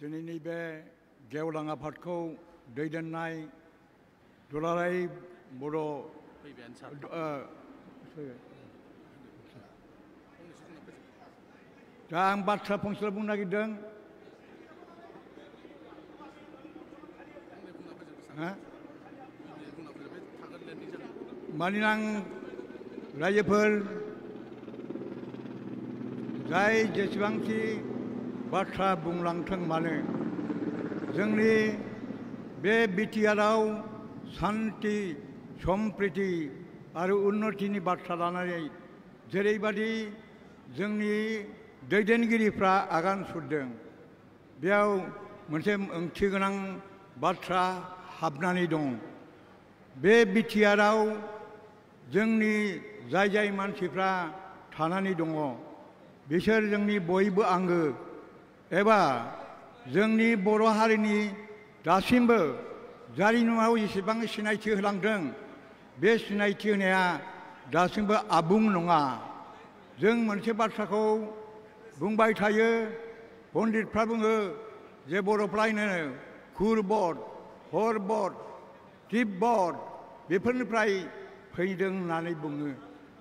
दिनैनि बे गेवलां आफादखौ दैदेननाय दुलाराय बर' दा आं बाथ्रा फंसेल' बुंनो नागिरदों। मानोना आं रायजोफोर जाय जेसेबांखि बाथ्रा बुंलांथों मानो जोंनि बे बिटिआरआव शान्ति सम्प्रिति आरो उन्नतिनि बाथ्रा लानानै जेरैबादि जोंनि दैदेनगिरिफ्रा आगान सुरदों बेयाव मोनसे ओंथिगोनां बाथ्रा हाबनानै दं। बे बिटिआरआव जोंनि जाय मानसिफ्रा थानानै दङ बिसोर जोंनि बयबो आंगो एबा जोंनि बर' हारिनि दासिमबो जारिमिनाव जेसेबां सिनायथि होलांदों बे सिनायथि होनाया दासिमबो आबुं नङा। जों मोनसे बाथ्राखौ बुंबाय थायो, पण्डितफ्रा बुङो जे बर'फ्रानो खुरबट हरबट तिब्बत बेफोरनिफ्राय फैदों होननानै बुङो।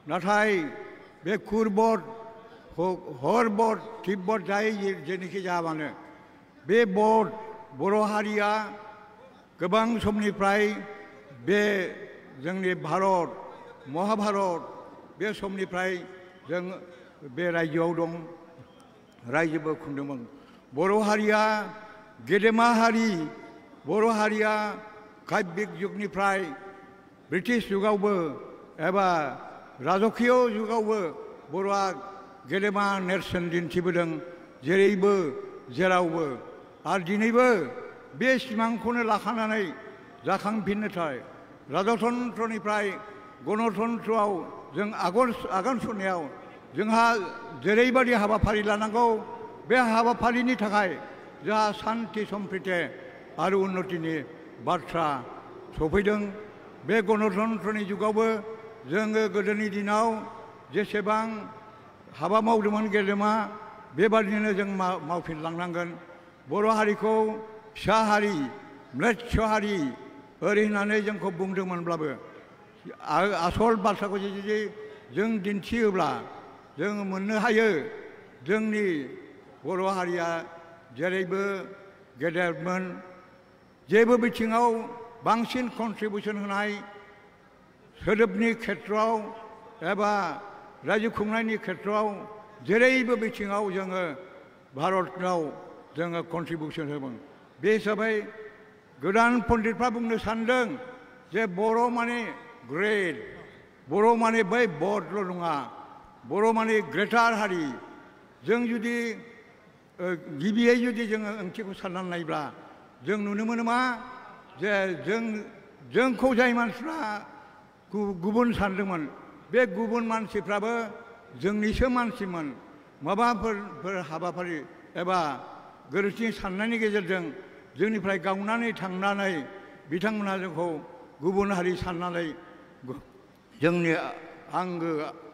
नाथाय बे खुरबट हरबट तिब्बत जाय जेनोखि जाबानो बे बर' हारिया गोबां समनिफ्राय बे जोंनि भारत महाभारत बे समनिफ्राय जों बे रायजोआव दं, रायजोबो खुंदोंमोन। बर' हारिया गेदेमा हारि, बर' हारिया काब्यिक जुगनिफ्राय ब्रिटिश जुगावबो एबा राजकीय जुगावबो बर'आ गेदेमा नेरसोन दिन्थिबोदों जेरैबो जेरावबो। आरो दिनैबो बे सिमांखौनो लाखानानै जाखांफिननो थाखाय राजतन्त्रनिफ्राय गणतन्त्रआव जों आगान सुरनायाव जोंहा जेरैबादि हाबाफारि लानांगौ बे हाबाफारिनि थाखाय जोंहा शान्ति सम्प्रिति आरो उन्नतिनि बाथ्रा सफैदों। बे गणतन्त्रनि जुगावबो जोङो गोदोनि दिनाव जेसेबां हाबा मावदोंमोन गेदेमा बेबादिनो जों मावफिनलांनांगोन। बर' हारिखौ फिसा हारि म्लेच्छ हारि ओरै होननानै जोंखौ बुंदोंमोनब्लाबो आसल बाथ्राखौ जुदि जों दिन्थियोब्ला जों मोननो हायो जोंनि बर' हारिया जेरैबो गेदेरमोन। जेबो बिथिङाव बांसिन कन्ट्रिबिउसन होनाय सोदोबनि खेथ्रआव एबा रायजो खुंनायनि खेथ्रआव जेरैबो बिथिङाव जोङो भारतनाव जोङो कन्ट्रिबिउसन होदों। बे हिसाबै गोदान पण्डितफ्रा बुंनो सानदों जे बर' माने ग्रेट, बर' माने बै बडल' नङा, बर' माने ग्रेटार हारि। जों जुदि गिबियै जुदि जोङो ओंथिखौ साननानै नायब्ला जों नुनो मोनो मा जे जोंखौ जाय मानसिफ्रा गुबुन सानदोंमोन बे गुबुन मानसिफ्राबो जोंनिसो मानसिमोन। माबाफोर हाबाफारि एबा गोरोन्थि साननायनि गेजेरजों जोंनिफ्राय गावनानै थांनानै बिथांमोनहा जोंखौ गुबुन हारि साननानै जोंनि आंगो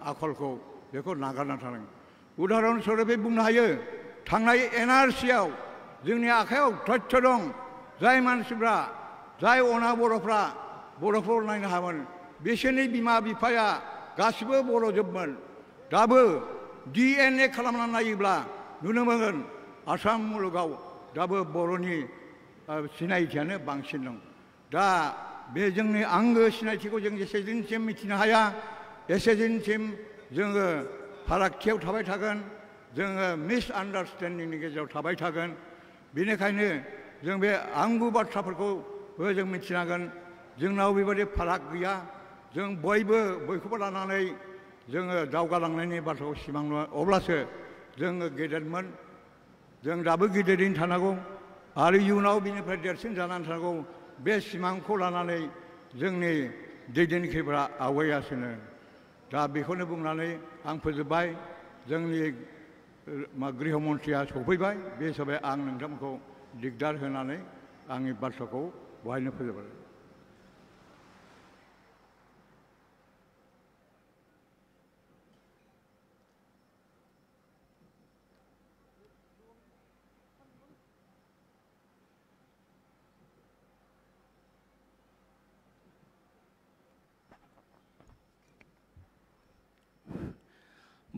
आखलखौ बेखौ नागारना थादों। उदाहरन स्वरुपै बुंनो हायो थांनाय एनआरसियाव जोंनि आखायाव तथ्य दं जाय मानसिफ्रा जाय अना बर'फ्रा बर'खौ नायनो हायामोन बिसोरनि बिमा बिफाया गासिबो बर'जोबमोन। दाबो DNA खालामनानै नायोब्ला नुनो मोनगोन आसाम मुलुगाव दाबो बर'नि सिनायथियानो बांसिन दं। दा बे जोंनि आंगो सिनायथिखौ जों जेसे दिनसिम मिथिनो हाया एसे दिनसिम जोङो फारागथियाव थाबाय थागोन, जोङो मिसआन्डारस्टेन्डिंनि गेजेराव थाबाय थागोन। बेनिखायनो जों बे आंगो बाथ्राफोरखौबो जों मिथिनांगोन। जोंनाव बेबायदि फाराग गैया, जों बयखौबो लानानै जोङो दावगालांनायनि बाथ्राखौ सिमां नुवा अब्लासो जोङो गेदेरमोन। जों दाबो गिदिरैनो थानांगौ आरो इयुनाव बिनिफ्राय देरसिन जानानै थानांगौ। बे सिमांखौ लानानै जोंनि दैदेनगिरिफ्रा आवगायगासिनो। दा बेखौनो बुंनानै आं फोजोबबाय। जोंनि गृह मन्थ्रिया सफैबाय, बे हिसाबै आं नोंथांमोनखौ दिगदार होनानै आंनि बाथ्राखौ बहायनो फोजोबबाय।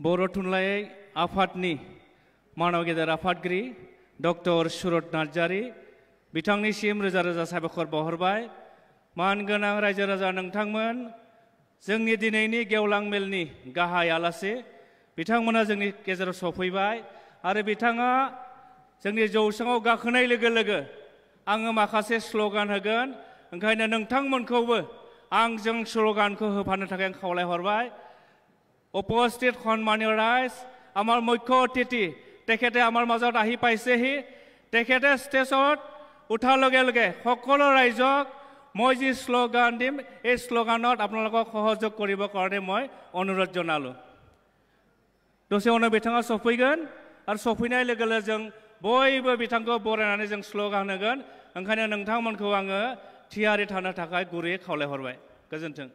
बर' थुनलाइ आफादनि मानव गेदेर आफादगिरि डक्टर सुरत नार्जारी बिथांनिसिम रोजा रोजा साबायखर बावहरबाय। मानगोनां रायजो राजा नोंथांमोन, जोंनि दिनैनि गेवलां मेलनि गाहाय आलासि बिथांमोना जोंनि गेजेराव सफैबाय आरो बिथाङा जोंनि जौसाङाव गाखोनाय लोगो लोगो आङो माखासे स्ल'गान होगोन, ओंखायनो नोंथांमोनखौबो आंजों स्ल'गानखौ होफानो थाखाय आं खावलायहरबाय। উপস্থিত সন্মানীয় ৰাইজ, আমাৰ মুখ্য অতিথি তেখেতে আমাৰ মাজত আহি পাইছেহি। তেখেতে ষ্টেজত উঠাৰ লগে লগে সকলো ৰাইজক মই যি শ্লোগান দিম এই শ্লোগানত আপোনালোকক সহযোগ কৰিবৰ কাৰণে মই অনুৰোধ জনালোঁ। दसे उनाव बिथाङा सफैगोन आरो सफैनाय लोगो लोगो जों बयबो बिथांखौ बरायनानै जों स्ल'गान होगोन। ओंखायनो नोंथांमोनखौ आङो थियारि थानो थाखाय गुरैयै खावलायहरबाय। गोजोन्थों।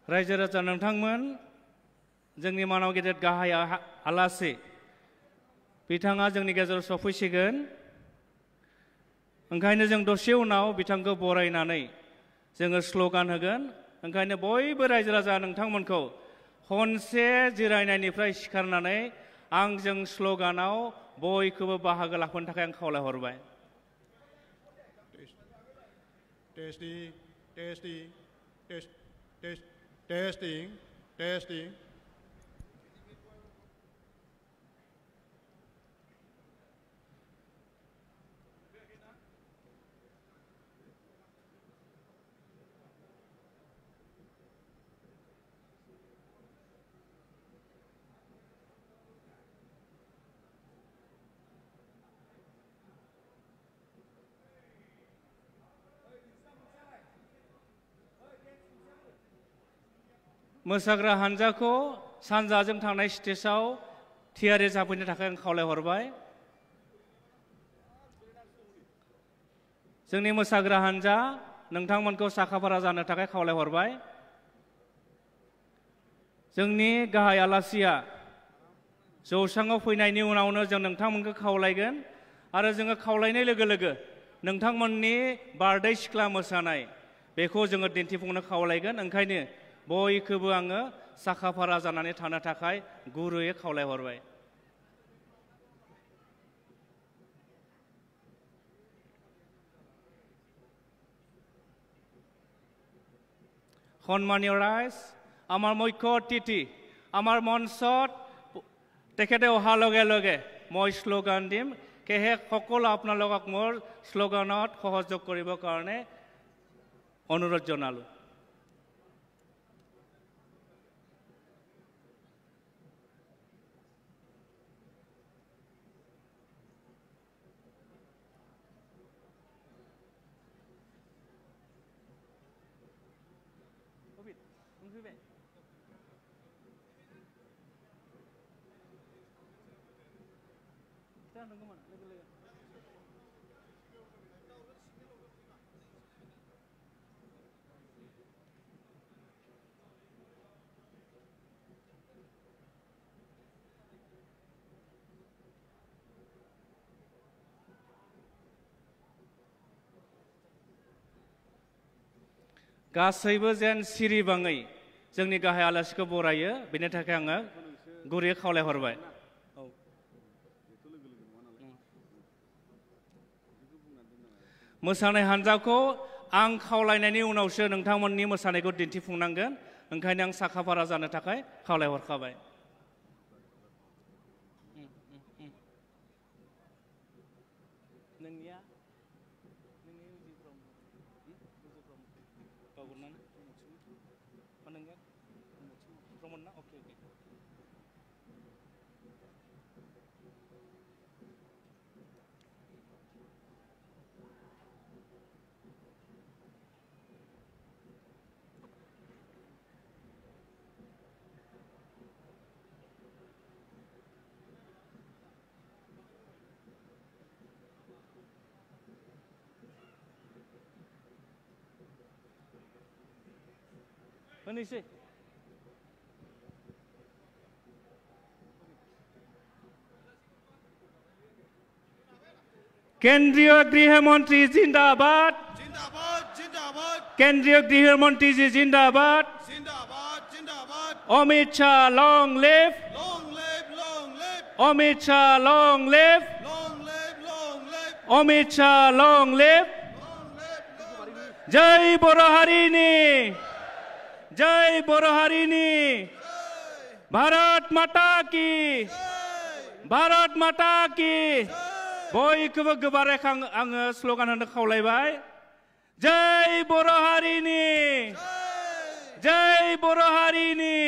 रायजो राजा नोंथांमोन, जोंनि मानव गेदेर गाहाय आलासि बिथाङा जोंनि गेजेराव सफैसिगोन। ओंखायनो जों दसे उनाव बिथांखौ बरायनानै जोङो स्ल'गान होगोन। ओंखायनो बयबो रायजो राजा नोंथांमोनखौ खनसे जिरायनायनिफ्राय सिखारनानै आंजों स्ल'गानाव बयखौबो बाहागो लाफानो थाखाय आं खावलायहरबाय। Testing. मोसाग्रा हानजाखौ सानजाजों थांनाय स्टेजआव थियारि जाफैनो थाखाय आं खावलायहरबाय। जोंनि मोसाग्रा हानजा नोंथांमोनखौ साखाफारा जानो थाखाय खावलायहरबाय। जोंनि गाहाय आलासिया जौसाङाव फैनायनि उनावनो जों नोंथांमोनखौ खावलायगोन आरो जोङो खावलायनाय लोगो लोगो नोंथांमोननि बारदै सिख्ला मोसानाय बेखौ जोङो दिन्थिफुंनो खावलायगोन। ओंखायनो बयखौबो आङो साखाफारा जानानै थानो थाखाय गुरैयै खावलायहरबाय। সন্মানীয় ৰাইজ, আমাৰ মুখ্য অতিথি আমাৰ মঞ্চত তেখেতে অহাৰ লগে লগে মই শ্লোগান দিম। সেয়েহে সকলো আপোনালোকক মোৰ শ্লোগানত সহযোগ কৰিবৰ কাৰণে অনুৰোধ জনালোঁ। गासैबो जेन सिरिबाङै जोंनि गाहाय आलासिखौ बरायो बेनि थाखाय आङो गुरै खावलायहरबाय। मोसानाय हान्जाखौ आं खावलायनायनि उनावसो नोंथांमोननि मोसानायखौ दिन्थिफुंनांगोन, ओंखायनो आं साखाफारा जानो थाखाय खावलायहरखाबाय। नोंनिया होनोसै केंद्रीय गृह मंत्री जिंदाबाद, जिंदाबाद जिंदाबाद, केंद्रीय गृह मंत्री जी जिंदाबाद, जिंदाबाद जिंदाबाद, Amit Shah long live, long live, long live, Amit Shah long live, long live, long live, Amit Shah long live. जय बर' हारिनि, जय बर' हारिनि, भारत माता की, भारत माता की। बयखौबो गोबारै आङो स्ल'गान होनो खावलायबाय। जय बर' हारिनि, जय बर' हारिनि,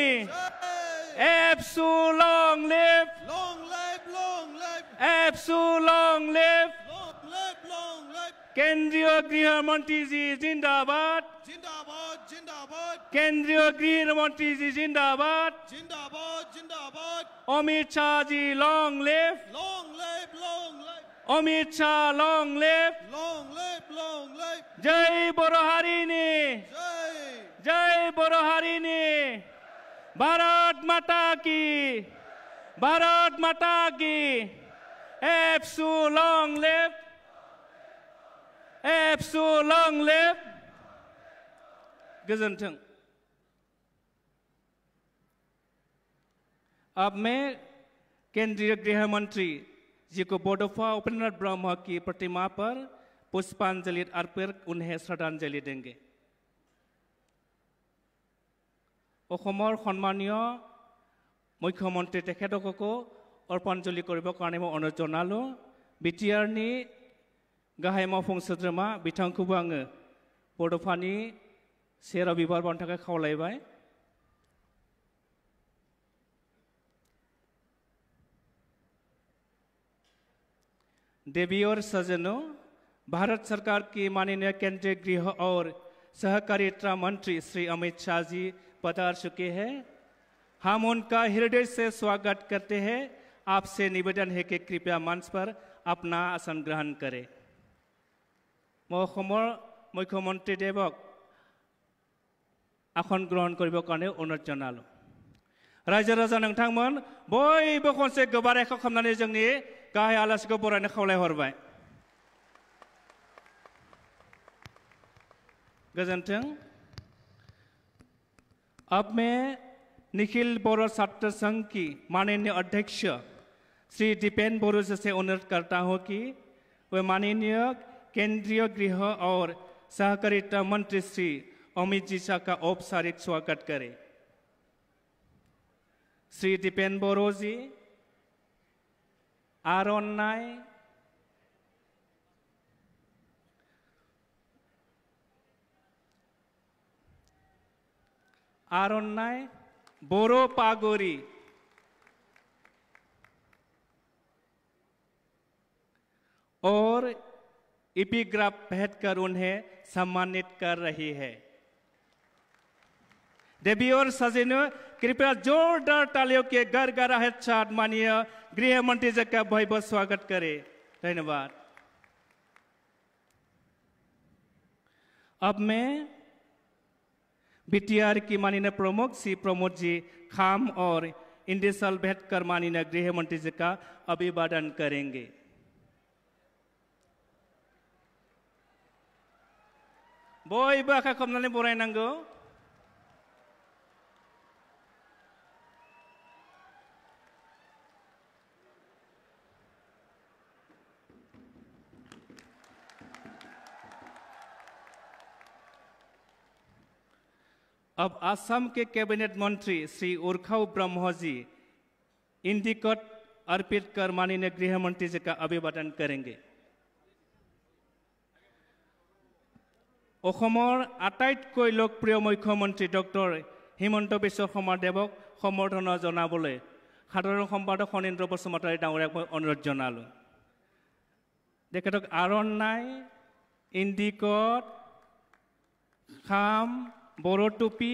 ABSU long live, long live, long live, ABSU long live. Long live, long live, केंद्रीय गृह मंत्री जी जिंदाबाद, जिंदाबाद जिंदाबाद, केंद्रीय गृह मंत्री जी जिंदाबाद, जिंदाबाद जिंदाबाद, Amit Shah ji long live, long live, long live, Amit Shah long live. Long live, long live, जय बर' हारिनि, जय जय बर' हारिनि, भारत माता की, भारत माता की। एबसु long live, ABSU long live. गोजोन्थों। अब मैं केंद्रीय गृह मंत्री जी को बडौफा उपेंद्र ब्रह्म की प्रतिमा पर पुष्पांजलि अर्पित उन्हें श्रद्धांजलि देंगे। অসমৰ সন্মানীয় মুখ্যমন্ত্ৰী তেখেতকো अर्पणजलि কৰিবৰ কাৰণে মই অনুৰোধ জনালোঁ। বিটিআৰনি गाहाय मावफुं सोद्रोमा बिथांखौबो आङो बड'फानि सेराव बिबार बावनो थाखाय खावलायबाय। देवी और सज्जनों, भारत सरकार की माननीय केंद्रीय गृह और सहकारिता मंत्री श्री अमित शाह जी पधार चुके हैं। हम उनका हृदय से स्वागत करते हैं। आपसे निवेदन है कि कृपया मंच पर अपना आसन ग्रहण करें। মই মুখ্যমন্ত্ৰী দেৱক আসন গ্ৰহণ কৰিবৰ কাৰণে অনুৰোধ জনালোঁ। रायजो राजा नोंथांमोन बयबो खनसे गोबारै खालामनानै जोंनि गाहाय आलासिखौ बरायनो खावलायहरबाय। गोजोन्थों। अब मैं निखिल बोरो छात्र संघ की माननीय अध्यक्ष श्री दीपेन बोरो से अनुरोध करता हूँ कि वे माननीय केंद्रीय गृह और सहकारिता मंत्री श्री अमित जी शाह का औपचारिक स्वागत करें। श्री दीपेन बोरो जी आर'नाइ बोरो पागोरी और एपिग्राफ भेंट कर उन्हें सम्मानित कर रही है। देवी और सज्जनों, कृपया जोरदार तालियों के गड़गड़ाहट साथ माननीय गृह मंत्री जी का बहुत स्वागत करें। धन्यवाद। अब मैं बीटीआर की माननीय प्रमुख श्री प्रमोद जी खाम और इंडिसल भेंट कर माननीय गृह मंत्री जी का अभिवादन करेंगे। बयबो आखाइ खबनानै बरायनांगौ अब असम के कैबिनेट मंत्री श्री उर्खाव ब्रह्म जी इंडिकट अर्पित कर माननीय गृह मंत्री जी का अभिवादन करेंगे। অসমৰ আটাইতকৈ লোকপ্ৰিয় মুখ্যমন্ত্ৰী ডক্টৰ হিমন্ত বিশ্ব শৰ্মাদেৱক সমৰ্থন জনাবলৈ সাধাৰণ সম্পাদক ফণীন্দ্ৰ বসুমতাৰী ডাঙৰীয়াক মই অনুৰোধ জনালোঁ। তেখেতক আৰণ্যাই ইণ্ডিকট খাম বড়ো টুপি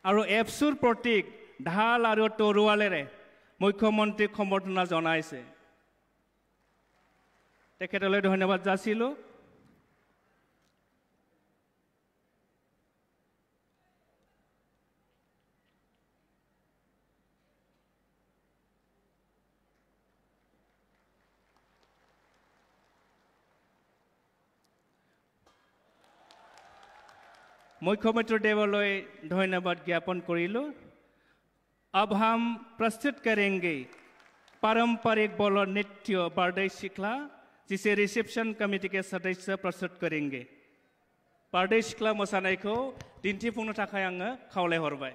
আৰু এপছুৰ প্ৰতীক ঢাল আৰু তৰোৱালেৰে মুখ্যমন্ত্ৰীক সম্বৰ্ধনা জনাইছে। তেখেতলৈ ধন্যবাদ যাচিলোঁ। मुख्यमंत्री देवालय धन्यवाद ज्ञापन करिलो। अब हम प्रस्तुत करेंगे पारंपरिक बोलो नृत्य बारदै सिख्ला जिसे रिसेप्शन कमिटी के सदस्य प्रस्तुत करेंगे। बारदै सिख्ला मोसानायखौ दिन्थिफुंनो थाखाय आङो खावलायहरबाय।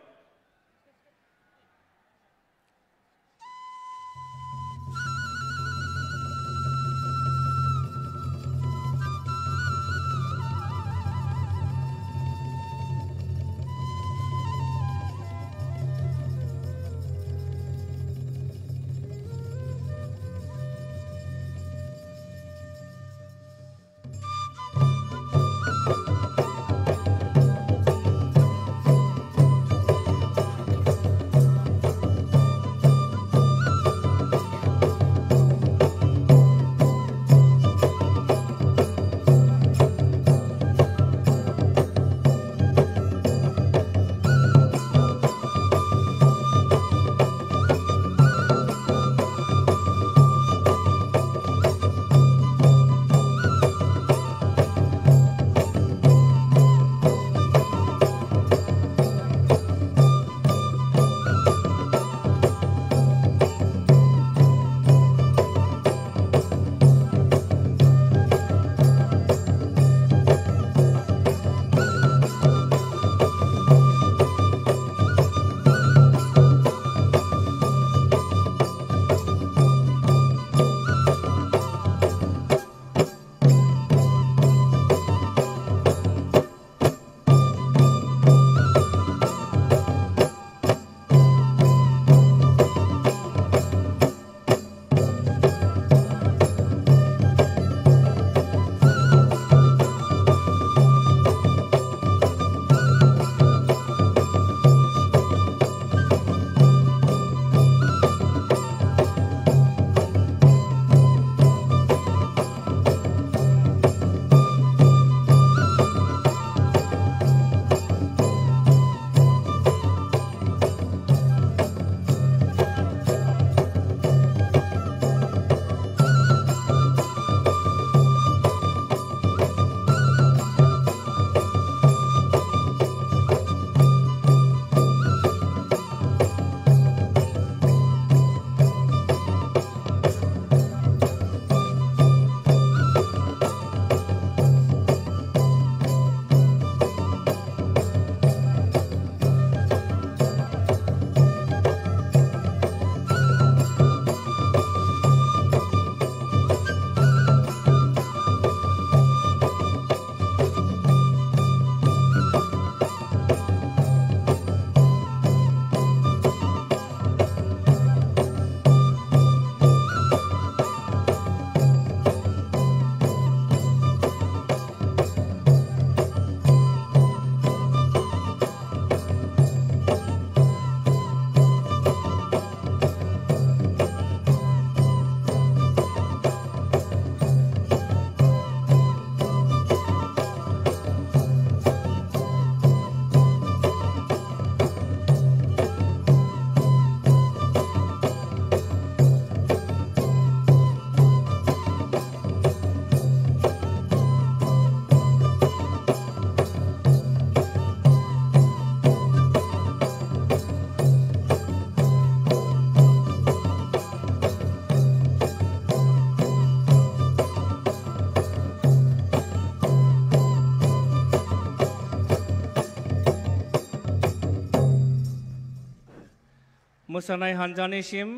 मोसानाय हानजानिसिम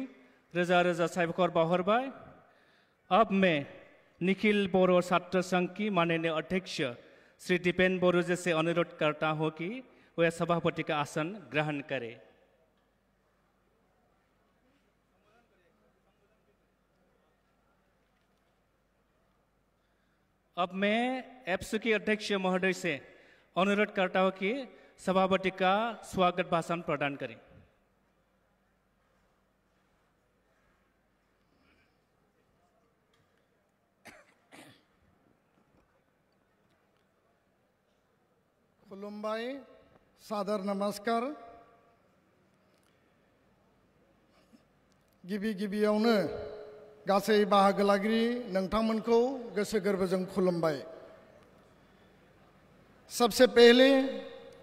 रोजा रोजा साबायखर बावहरबाय। अब मैं निखिल बोरो छात्र संघ की माननीय अध्यक्ष श्री दीपेन बोरो जी से अनुरोध करता हूं कि वह सभापति का आसन ग्रहण करें। अब मैं एप्सु के अध्यक्ष महोदय से अनुरोध करता हूं कि सभापति का स्वागत भाषण प्रदान करें। खुलुमबाय, सादर नमस्कार। गिबियावनो गासै बाहागो लागिरि नोंथांमोनखौ गोसो गोरबोजों खुलुमबाय। सबसे पहले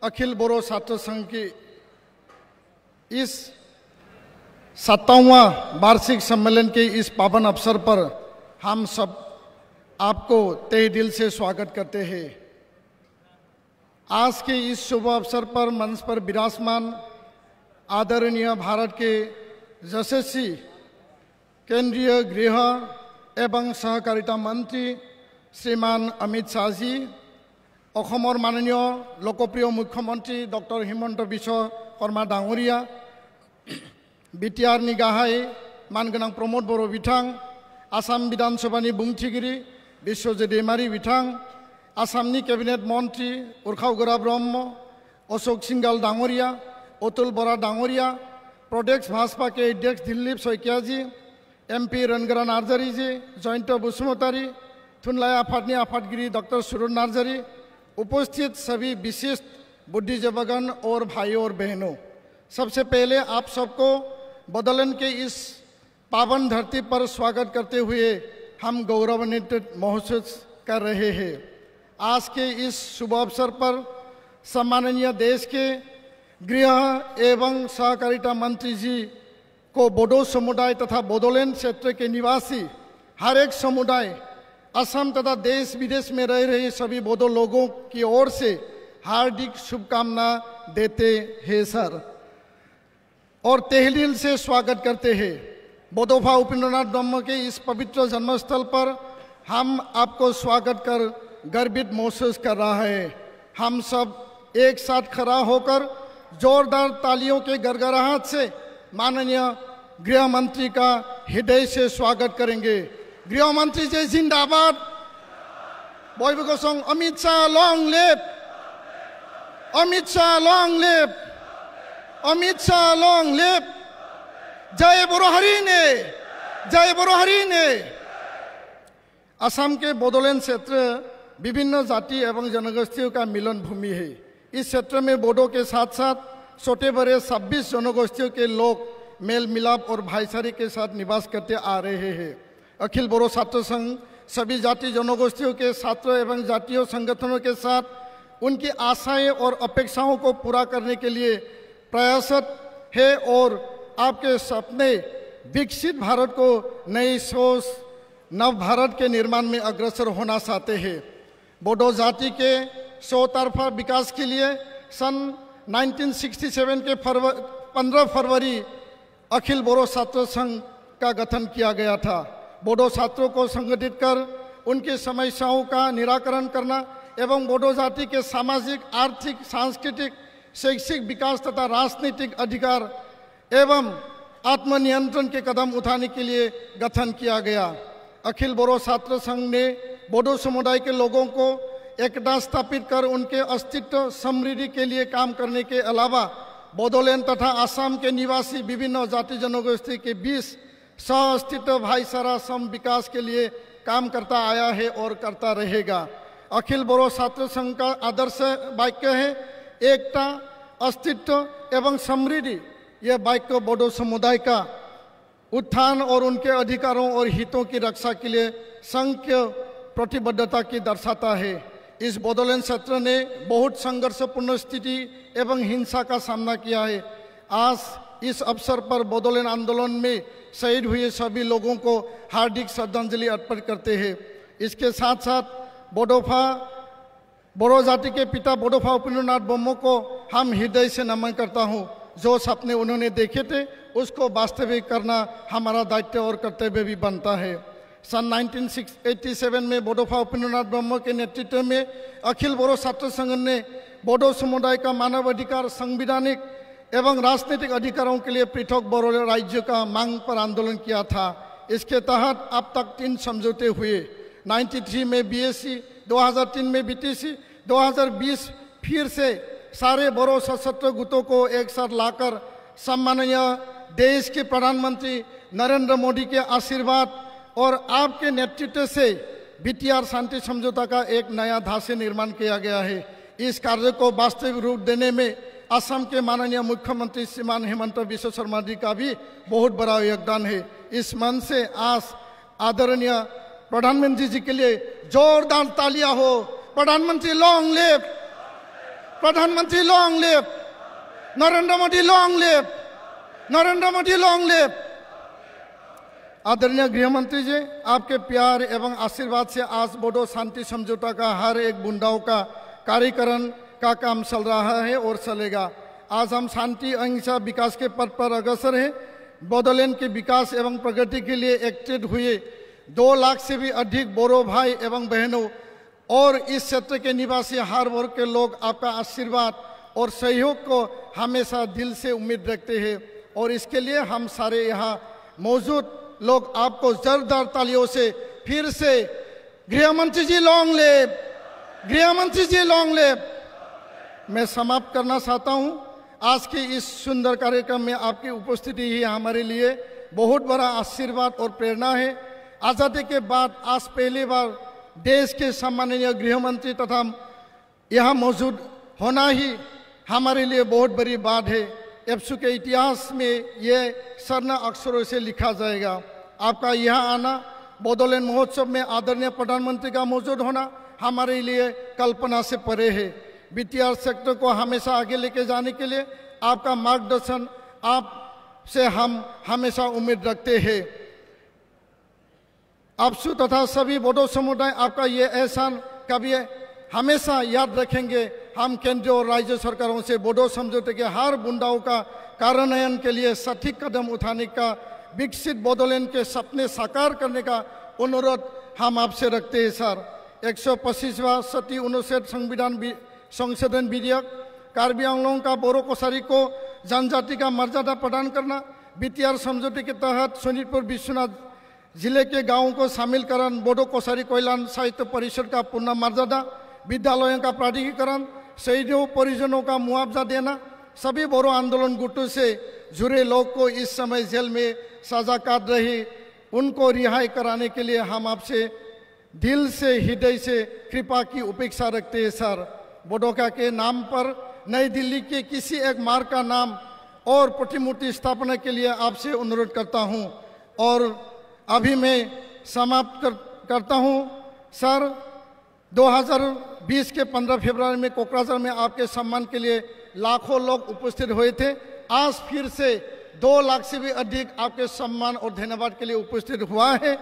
अखिल बोरो छात्र संघ की इस 57वां वार्षिक सम्मेलन के इस पावन अवसर पर हम सब आपको तहे दिल से स्वागत करते हैं। आज के इस शुभ अवसर पर मंच पर विराजमान आदरणीय भारत के यशस्वी केंद्रीय गृह एवं सहकारिता मंत्री श्रीमान अमित शाह जी, अखमर माननीय लोकप्रिय मुख्यमंत्री डॉक्टर हिमंत बिश्व शर्मा डांगरिया, बीटीआर नि गाहाय मानगोनां प्रमोद बर' बिथां, आसाम विधानसभानि बुंथिगिरि बिश्वजित दैमारी बिथां, आसामनि कैबिनेट मंत्री उर्खाव गोरा ब्रह्म, अशोक सिंगाल डांगरिया, अतुल बरा डांगरिया, प्रदेश भाजपा के अध्यक्ष दिलीप शइकिया जी, एमपी रणगोरा नार्जारी जी, जयंत बसुमतारी, थुनलाइ आफादनि आफादगिरि डॉक्टर सुरत नार्जारी, उपस्थित सभी विशिष्ट बुद्धिजीवगण और भाइयों और बहनों, सबसे पहले आप सबको बोडोलैंड के इस पावन धरती पर स्वागत करते हुए हम गौरवान्वित महसूस कर रहे हैं। आज के इस शुभ अवसर पर सम्माननीय देश के गृह एवं सहकारिता मंत्री जी को बोडो समुदाय तथा बोडोलैंड क्षेत्र के निवासी हर एक समुदाय, असम तथा देश विदेश में रह रहे सभी बोडो लोगों की ओर से हार्दिक शुभकामना देते हैं सर, और तहे दिल से स्वागत करते हैं। बोडोफा उपेंद्रनाथ ब्रह्म के इस पवित्र जन्मस्थल पर हम आपको स्वागत कर गर्वित महसूस कर रहा है। हम सब एक साथ खड़ा होकर जोरदार तालियों के गड़गड़ाहट से माननीय गृह मंत्री का हृदय से स्वागत करेंगे। गृह मंत्री जी जिंदाबाद। बयबो गसं Amit Shah long live, Amit Shah long live, Amit Shah long live. जय बोरोहारी ने, जय बोरोहारी ने। असम के बोडोलैंड क्षेत्र विभिन्न जाति एवं जनगोष्ठियों का मिलन भूमि है। इस क्षेत्र में बोडो के साथ साथ छोटे बड़े 26 जनगोष्ठियों के लोग मेल मिलाप और भाईचारे के साथ निवास करते आ रहे हैं। अखिल बोरो छात्र संघ सभी जाति जनगोष्ठियों के छात्र एवं जातीय संगठनों के साथ उनकी आशाएं और अपेक्षाओं को पूरा करने के लिए प्रयासरत है और आपके सपने विकसित भारत को नई सोच नव भारत के निर्माण में अग्रसर होना चाहते हैं। बोडो जाति के चौतरफा विकास के लिए सन 1967 के 15 फरवरी अखिल बोरो छात्र संघ का गठन किया गया था। बोडो छात्रों को संगठित कर उनकी समस्याओं का निराकरण करना एवं बोडो जाति के सामाजिक, आर्थिक, सांस्कृतिक, शैक्षिक विकास तथा राजनीतिक अधिकार एवं आत्मनियंत्रण के कदम उठाने के लिए गठन किया गया। अखिल बोरो छात्र संघ ने बोडो समुदाय के लोगों को एकता स्थापित कर उनके अस्तित्व समृद्धि के लिए काम करने के अलावा बोडोलैंड तथा असम के निवासी विभिन्न जाति जनगोष्ठी के बीच सह अस्तित्व, भाईचारा, सम विकास के लिए काम करता आया है और करता रहेगा। अखिल बोरो छात्र संघ का आदर्श वाक्य है एकता, अस्तित्व एवं समृद्धि। यह वाक्य बोडो समुदाय का उत्थान और उनके अधिकारों और हितों की रक्षा के लिए संघ की प्रतिबद्धता की दर्शाता है। इस बोडोलैंड क्षेत्र ने बहुत संघर्षपूर्ण स्थिति एवं हिंसा का सामना किया है। आज इस अवसर पर बोडोलैंड आंदोलन में शहीद हुए सभी लोगों को हार्दिक श्रद्धांजलि अर्पित करते हैं। इसके साथ साथ बोडो जाति के पिता बोडोफा उपेंद्रनाथ ब्रह्म को हम हृदय से नमन करता हूँ। जो सपने उन्होंने देखे थे उसको वास्तविक करना हमारा दायित्व और कर्तव्य भी बनता है। सन 1987 में बोडोफा उपेन्द्रनाथ ब्रह्म के नेतृत्व में अखिल बोडो छात्र संघ ने बोडो समुदाय का मानवाधिकार, संवैधानिक एवं राजनीतिक अधिकारों के लिए पृथक बोडो राज्य का मांग पर आंदोलन किया था। इसके तहत अब तक 3 समझौते हुए। 93 में BSc, 2003 में BTC, 2020 फिर से सारे बोडो सशस्त्र गुटों को एक साथ लाकर सम्माननीय देश के प्रधानमंत्री नरेंद्र मोदी के आशीर्वाद और आपके नेतृत्व से BTR शांति समझौता का एक नया ढांचे निर्माण किया गया है। इस कार्य को वास्तविक रूप देने में असम के माननीय मुख्यमंत्री श्रीमान हेमंत बिश्व शर्मा जी का भी बहुत बड़ा योगदान है। इस मंच से आज आदरणीय प्रधानमंत्री जी के लिए जोरदार तालियां हो। प्रधानमंत्री लॉन्ग लिव, प्रधानमंत्री long live, Narendra Modi long live, Narendra Modi long live. आदरणीय गृह मंत्री जी, आपके प्यार एवं आशीर्वाद से आज बोडो शांति समझौता का हर एक बूंदाओं का कार्यकरण का काम चल रहा है और चलेगा। आज हम शांति, अहिंसा, विकास के पथ पर अग्रसर हैं। बोडोलैंड के विकास एवं प्रगति के लिए एकजुट हुए 2 लाख से भी अधिक बोडो भाई एवं बहनों और इस क्षेत्र के निवासी हर वर्ग के लोग आपका आशीर्वाद और सहयोग को हमेशा दिल से उम्मीद रखते हैं और इसके लिए हम सारे यहाँ मौजूद लोग आपको जोरदार तालियों से फिर से गृह मंत्री जी लॉन्ग लिव, गृह मंत्री जी लॉन्ग लिव। मैं समाप्त करना चाहता हूँ। आज के इस सुंदर कार्यक्रम में आपकी उपस्थिति ही हमारे लिए बहुत बड़ा आशीर्वाद और प्रेरणा है। आज़ादी के बाद आज पहली बार देश के सम्माननीय गृह मंत्री तथा यहाँ मौजूद होना ही हमारे लिए बहुत बड़ी बात है। एप्सू के इतिहास में ये स्वर्ण अक्षरों से लिखा जाएगा। आपका यहाँ आना, बोडोलैंड महोत्सव में आदरणीय प्रधानमंत्री का मौजूद होना हमारे लिए कल्पना से परे है। BTR सेक्टर को हमेशा आगे लेके जाने के लिए आपका मार्गदर्शन आपसे हम हमेशा उम्मीद रखते हैं। आपसू तथा सभी बोडो समुदाय आपका ये एहसान कभी हमेशा याद रखेंगे। हम केंद्र और राज्य सरकारों से बोडो समझौते के हर बूंदाओं का कार्यान्वयन के लिए सटीक कदम उठाने का, विकसित बोडोलैंड के सपने साकार करने का अनुरोध हम आपसे रखते हैं सर। 125वां सती अनुच्छेद संविधान संशोधन विधेयक, कार्बी आंगलों का बोरो कोसारी को जनजाति का मर्यादा प्रदान करना, BTR समझौते के तहत सोनितपुर विश्वनाथ जिले के गांवों को शामिल करन, बोडो कोसारी कोयलान साहित्य परिषद का पूर्ण मर्यादा, विद्यालयों का प्राधिकरण, शहीदों परिजनों का मुआवजा देना, सभी बोरो आंदोलन गुटों से जुड़े लोग को इस समय जेल में सजा काट रही उनको रिहाई कराने के लिए हम आपसे दिल से, हृदय से कृपा की अपेक्षा रखते हैं सर। बोडोका के नाम पर नई दिल्ली के किसी एक मार्ग का नाम और प्रतिमूर्ति स्थापना के लिए आपसे अनुरोध करता हूं और अभी मैं समाप्त करता हूं सर। 2020 के 15 फरवरी में कोकराझार में आपके सम्मान के लिए लाखों लोग उपस्थित हुए थे। आज फिर से 2 लाख से भी अधिक आपके सम्मान और धन्यवाद के लिए उपस्थित हुआ है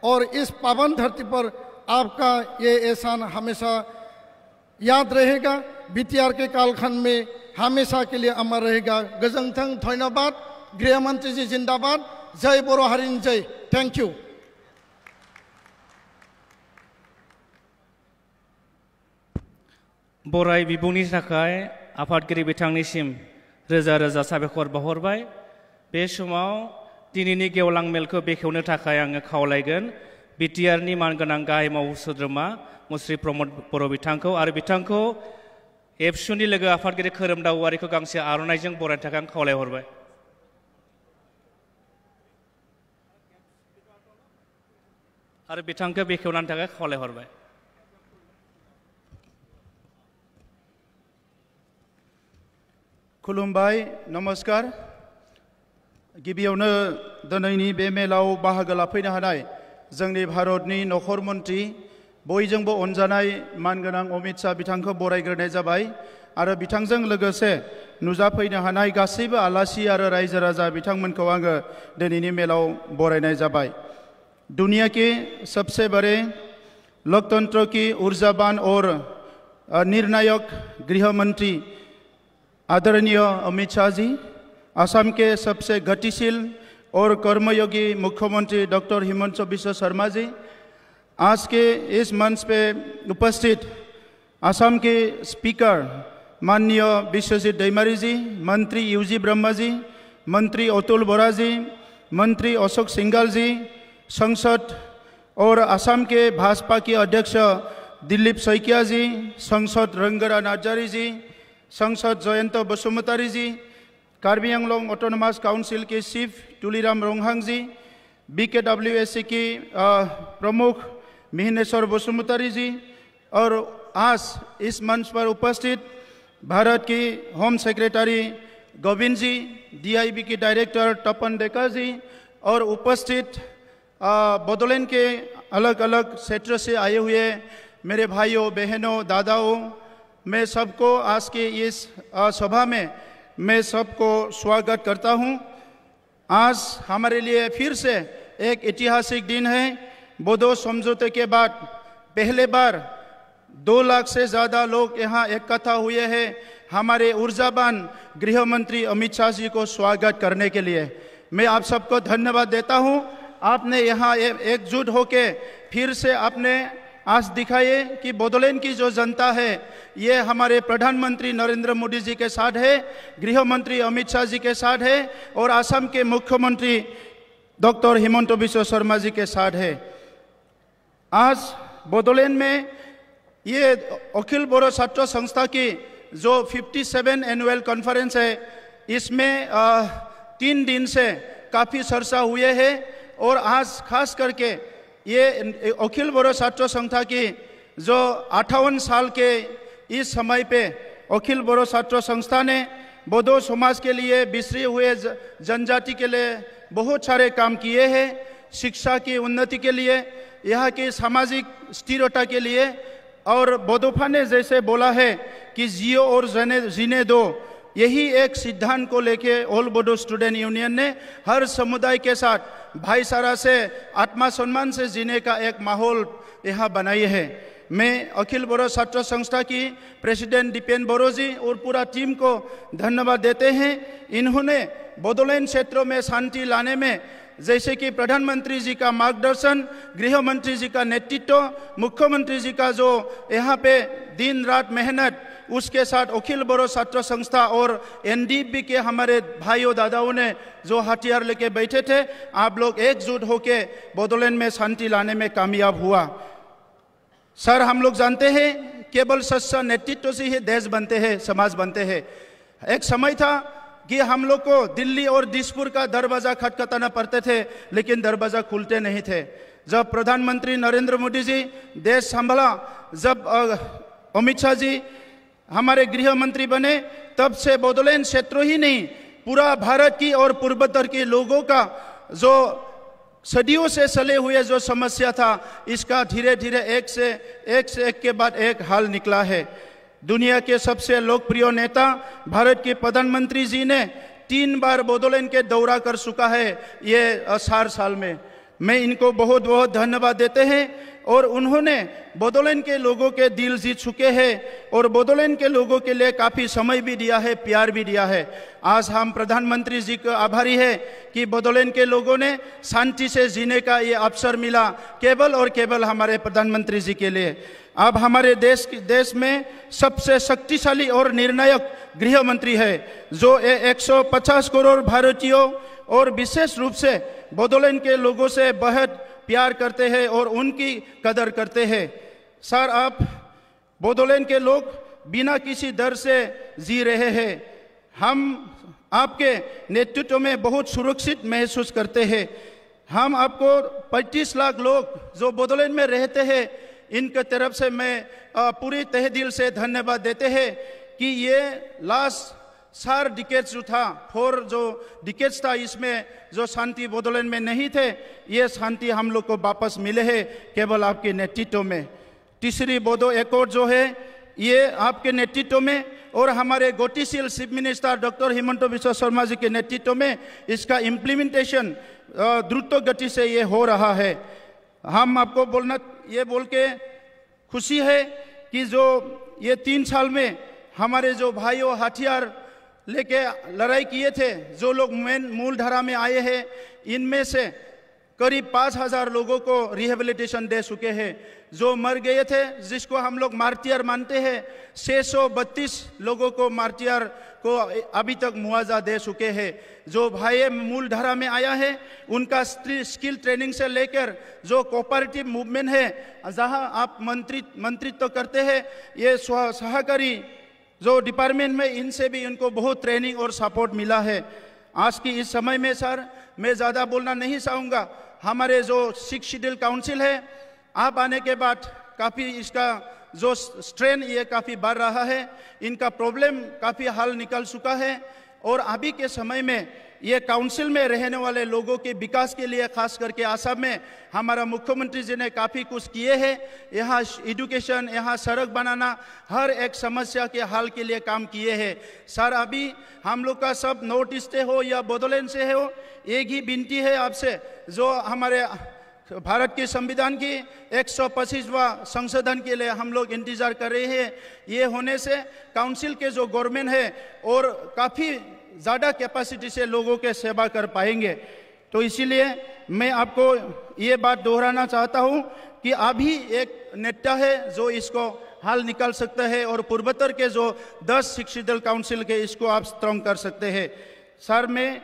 और इस पावन धरती पर आपका ये एहसान हमेशा याद रहेगा। BTR के कालखंड में हमेशा के लिए अमर रहेगा। गजंगथंग, धन्यवाद। गृह मंत्री जी जिंदाबाद। जय बोरो हारिन जय। Thank you. बराय बिबुंनि थाखाय आफादगिरि बिथांनिसिम रोजा रोजा साबायखर बावहरबाय। बे समाव दिनैनि गेवलां मेलखौ बेखेवनो थाखाय आङो खावलायगोन BTR नि मानगोनां गाहाय मावफुं सोद्रोमा मुस्रि प्रमद बर' बिथांखौ आरो बिथांखौ एबसुनि लोगो आफादगिरि खोरोमदाव औवारिखौ गांसे आर'नाइजों बरायनो थाखाय आं खावलायहरबाय। आरो बिथांखौ बेखेवनायनि थाखाय खावलायहरबाय। खुलुमबाय, नमस्कार। गिबियावनो दिनैनि बे मेलाव बाहागो लाफैनो हानाय जोंनि भारतनि नखर मन्त्रि बयजोंबो अनजानाय मानगोनां अमित शाह बिथांखौ बरायग्रोनाय जाबाय आरो बिथांजों लोगोसे नुजाफैनो हानाय गासैबो आलासि आरो रायजो राजा बिथांमोनखौ आङो दिनैनि मेलाव बरायनाय जाबाय। दुनिया के सबसे बड़े लोकतंत्र की ऊर्जावान और निर्णायक गृह मंत्री आदरणीय अमित शाह जी, असम के सबसे गतिशील और कर्मयोगी मुख्यमंत्री डॉक्टर हिमंत बिश्व शर्मा जी, आज के इस मंच पे उपस्थित असम के स्पीकर माननीय विश्वजीत दैमारी जी, मंत्री यूजी ब्रह्मा जी, मंत्री अतुल बोरा जी, मंत्री अशोक सिंघाल जी, संसद और असम के भाजपा के अध्यक्ष दिलीप सैकिया जी, संसद रंगरा नार्जारी जी, संसद जयंत बसुमतारी जी, कार्बी आंगलों ऑटोनोमस काउंसिल के चीफ तुलीराम रोंगहांग जी, BKWSC की प्रमुख मिहिनेश्वर बसुमतारी जी, और आज इस मंच पर उपस्थित भारत की होम सेक्रेटरी गोविंद जी, DIB की डायरेक्टर तपन डेका जी, और उपस्थित बोडोलैंड के अलग अलग क्षेत्र से आए हुए मेरे भाइयों बहनों दादाओं, मैं सबको आज के इस सभा में मैं सबको स्वागत करता हूं। आज हमारे लिए फिर से एक ऐतिहासिक दिन है। बोडो समझौते के बाद पहले बार 2 लाख से ज़्यादा लोग यहाँ इकट्ठा हुए हैं हमारे ऊर्जावान गृह मंत्री अमित शाह जी को स्वागत करने के लिए। मैं आप सबको धन्यवाद देता हूँ। आपने यहाँ एकजुट होके फिर से आपने आज दिखाए कि बोडोलैंड की जो जनता है ये हमारे प्रधानमंत्री नरेंद्र मोदी जी के साथ है, गृह मंत्री अमित शाह जी के साथ है, और असम के मुख्यमंत्री डॉक्टर हिमंत बिश्व शर्मा जी के साथ है। आज बोडोलैंड में ये अखिल बोडो छात्र संस्था की जो 57 एनुअल कॉन्फ्रेंस है, इसमें 3 दिन से काफ़ी चर्चा हुए हैं, और आज खास करके ये अखिल बोडो छात्र संस्था की जो 58 साल के इस समय पे अखिल बोडो छात्र संस्था ने बोडो समाज के लिए, बिछड़े हुए जनजाति के लिए बहुत सारे काम किए हैं। शिक्षा की उन्नति के लिए, यहाँ की सामाजिक स्थिरता के लिए, और बोडोफा ने जैसे बोला है कि जियो और जीने दो, यही एक सिद्धांत को लेके ऑल बोडो स्टूडेंट यूनियन ने हर समुदाय के साथ भाईचारा से, आत्मसम्मान से जीने का एक माहौल यहाँ बनाई है। मैं अखिल बोडो छात्र संस्था की प्रेसिडेंट दीपेन बोरो जी और पूरा टीम को धन्यवाद देते हैं। इन्होंने बोडोलैंड क्षेत्रों में शांति लाने में, जैसे कि प्रधानमंत्री जी का मार्गदर्शन, गृह मंत्री जी का नेतृत्व, मुख्यमंत्री जी का जो यहाँ पे दिन रात मेहनत, उसके साथ अखिल बोडो छात्र संस्था और NDP के हमारे भाइयों दादाओं ने जो हथियार लेके बैठे थे, आप लोग एकजुट होके बोडोलैंड में शांति लाने में कामयाब हुआ। सर, हम लोग जानते हैं केवल सच्चा नेतृत्व से ही देश बनते हैं, समाज बनते हैं। एक समय था कि हम लोग को दिल्ली और दिसपुर का दरवाजा खटखटाना पड़ते थे, लेकिन दरवाजा खुलते नहीं थे। जब प्रधानमंत्री नरेंद्र मोदी जी देश संभाला, जब अमित शाह जी हमारे गृह मंत्री बने, तब से बोडोलैंड क्षेत्र ही नहीं, पूरा भारत की और पूर्वोत्तर के लोगों का जो सदियों से चले हुए जो समस्या था, इसका धीरे धीरे एक से एक के बाद एक हल निकला है। दुनिया के सबसे लोकप्रिय नेता भारत के प्रधानमंत्री जी ने 3 बार बोडोलैंड के दौरा कर चुका है ये 4 साल में। मैं इनको बहुत बहुत धन्यवाद देते हैं, और उन्होंने बोडोलैंड के लोगों के दिल जीत चुके हैं, और बोडोलैंड के लोगों के लिए काफ़ी समय भी दिया है, प्यार भी दिया है। आज हम प्रधानमंत्री जी को आभारी है कि बोडोलैंड के लोगों ने शांति से जीने का ये अवसर मिला, केवल और केवल हमारे प्रधानमंत्री जी के लिए। अब हमारे देश में सबसे शक्तिशाली और निर्णायक गृह मंत्री है, जो 150 करोड़ भारतीयों और विशेष रूप से बोडोलैंड के लोगों से बहुत प्यार करते हैं और उनकी कदर करते हैं। सर, आप बोडोलैंड के लोग बिना किसी डर से जी रहे हैं। हम आपके नेतृत्व में बहुत सुरक्षित महसूस करते हैं। हम आपको 35 लाख लोग जो बोडोलैंड में रहते हैं, इनके तरफ से मैं पूरी तहे दिल से धन्यवाद देते हैं कि ये लास्ट 4 डिकेड्स जो था, 4 जो डिकेड्स था, इसमें जो शांति बोडोलैंड में नहीं थे, ये शांति हम लोग को वापस मिले है केवल आपके नेतृत्व में। तीसरी बोडो एकॉर्ड जो है, ये आपके नेतृत्व में और हमारे गतिशील chief minister doctor Himanta Biswa Sarma ji के नेतृत्व में इसका इम्प्लीमेंटेशन द्रुत गति से ये हो रहा है। हम आपको बोल के खुशी है कि जो ये 3 साल में हमारे जो भाइयों हथियार लेके लड़ाई किए थे, जो लोग मूल धारा में आए हैं, इनमें से करीब 5,000 लोगों को रिहेबिलिटेशन दे चुके हैं। जो मर गए थे, जिसको हम लोग मार्टियर मानते हैं, 632 लोगों को मार्टियर को अभी तक मुआवजा दे चुके हैं। जो भाई मूल धारा में आया है, उनका स्किल ट्रेनिंग से लेकर जो कोऑपरेटिव मूवमेंट है, जहां आप मंत्रित्व करते हैं, ये सहकारी जो डिपार्टमेंट में, इनसे भी इनको बहुत ट्रेनिंग और सपोर्ट मिला है। आज की इस समय में सर, मैं ज़्यादा बोलना नहीं चाहूँगा। हमारे जो 6 शेड्यूल काउंसिल है, आप आने के बाद काफ़ी इसका जो स्ट्रेन ये काफ़ी बढ़ रहा है, इनका प्रॉब्लम काफ़ी हल निकल चुका है। और अभी के समय में ये काउंसिल में रहने वाले लोगों के विकास के लिए, खास करके आसाम में हमारा मुख्यमंत्री जी ने काफ़ी कुछ किए हैं। यहाँ एजुकेशन, यहाँ सड़क बनाना, हर एक समस्या के हल के लिए काम किए हैं। सर, अभी हम लोग का सब नॉर्थ ईस्ट से हो या बोडोलैंड से हो, एक ही विनती है आपसे, जो हमारे भारत के संविधान की 125वां संशोधन के लिए हम लोग इंतजार कर रहे हैं। ये होने से काउंसिल के जो गवर्नमेंट है और काफ़ी ज़्यादा कैपेसिटी से लोगों के सेवा कर पाएंगे। तो इसीलिए मैं आपको ये बात दोहराना चाहता हूँ कि अभी एक नेता है जो इसको हल निकाल सकता है, और पूर्वोत्तर के जो 10 शेड्यूल काउंसिल के, इसको आप स्ट्रॉन्ग कर सकते हैं। सर, मैं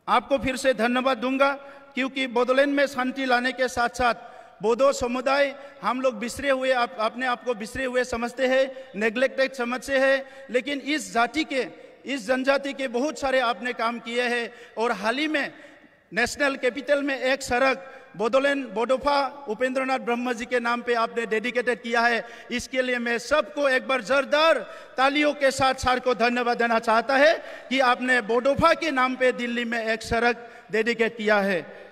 आपको फिर से धन्यवाद दूंगा, क्योंकि बोडोलैंड में शांति लाने के साथ साथ बोडो समुदाय, हम लोग बिसरे हुए, अपने आप को बिसरे हुए समझते हैं, नेग्लेक्टेड समझते हैं, लेकिन इस जाति के, इस जनजाति के बहुत सारे आपने काम किए हैं। और हाल ही में नेशनल कैपिटल में एक सड़क बोडोलैंड बोडोफा उपेंद्रनाथ ब्रह्म जी के नाम पे आपने डेडिकेटेड किया है। इसके लिए मैं सबको एक बार जोरदार तालियों के साथ सर को धन्यवाद देना चाहता है कि आपने बोडोफा के नाम पे दिल्ली में एक सड़क डेडिकेट किया है।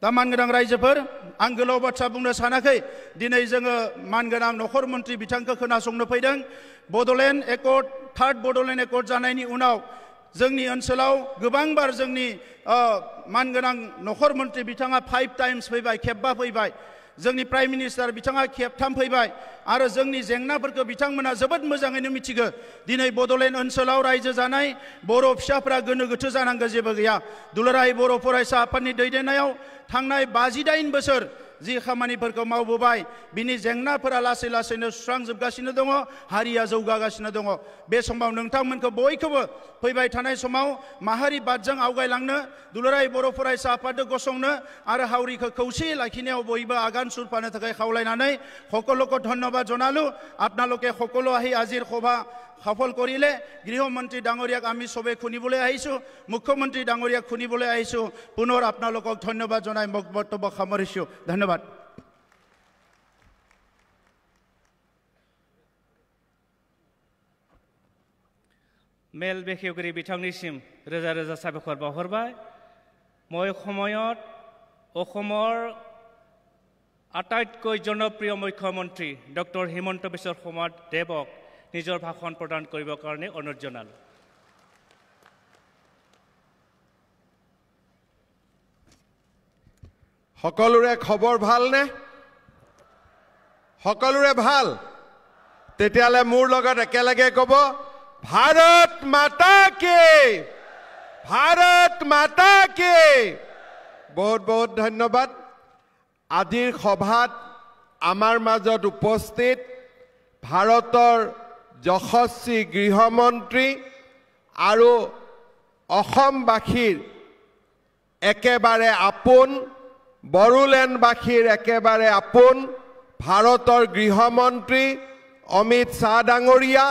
मानगोनां रायजोफोर, आं गोलाव बाथ्रा बुंनो सानाखै, दिनै जोङो मानगोनां नखर मन्त्रि बिथांखौ खोनासंनो फैदों। बडोलैंड एकर्ड, 3rd बडोलैंड एकर्ड जानायनि उनाव जोंनि ओनसोलाव गोबांबार जोंनि मानगोनां नखर मन्त्रि बिथाङा 5 टाइम्स फैबाय, खेबबा फैबाय। जोंनि प्राइम मिनिस्टार बिथाङा खेबथाम फैबाय, आरो जोंनि जेंनाफोरखौ बिथांमोना जोबोद मोजाङैनो मिथिगौ। दिनै बडोलैंड ओनसोलाव रायजो जानाय बर' फिसाफोरा गोनो गोथो जानांगौ जेबो गैया। दुलाराय बर' फरायसा आफादनि दैदेननायाव थांनाय 58 बोसोर जि खामानिफोरखौ मावबोबाय, बिनि जेंनाफोरा लासै लासैनो सुस्रांजोबगासिनो दङ, हारिया जौगागासिनो दङ। बे समाव नोंथांमोनखौ बयखौबो फैबाय थानाय समाव माहारि बादजों आवगायलांनो, दुलाराय बर' फरायसा आफादखौ गसंनो आरो हावरिखौ खौसेयै लाखिनायाव बयबो आगान सुरफानो थाखाय खावलायनानै সকলোকে ধন্যবাদ জনালো। আপোনালোকে সকলো আহি আজিৰ সভা সফল কৰিলে। গৃহমন্ত্ৰী ডাঙৰীয়াক আমি সবে শুনিবলৈ আহিছোঁ, মুখ্যমন্ত্ৰী ডাঙৰীয়াক শুনিবলৈ আহিছোঁ। পুনৰ আপোনালোকক ধন্যবাদ জনাই মোক বক্তব্য সামৰিছোঁ। ধন্যবাদ। मेल बेखेवगिरि बिथांनिसिम रोजा रोजा साबायखर बावहरबाय। মই সময়ত অসমৰ আটাইতকৈ জনপ্ৰিয় মুখ্যমন্ত্ৰী ডক্টৰ হিমন্ত বিশ্ব শৰ্মা দেৱক নিজৰ ভাষণ প্ৰদান কৰিবৰ কাৰণে অনুৰোধ জনালোঁ। সকলোৰে খবৰ ভালনে? সকলোৰে ভাল? তেতিয়ালে মোৰ লগত একেলগে ক'ব, ভাৰত মাতা কি, ভাৰত মাতা কি। বহুত বহুত ধন্যবাদ। আজিৰ সভাত আমাৰ মাজত উপস্থিত ভাৰতৰ যশস্বী গৃহমন্ত্ৰী আৰু অসমবাসীৰ একেবাৰে আপোন, বড়োলেণ্ডবাসীৰ একেবাৰে আপোন ভাৰতৰ গৃহমন্ত্ৰী অমিত শ্বাহ ডাঙৰীয়া,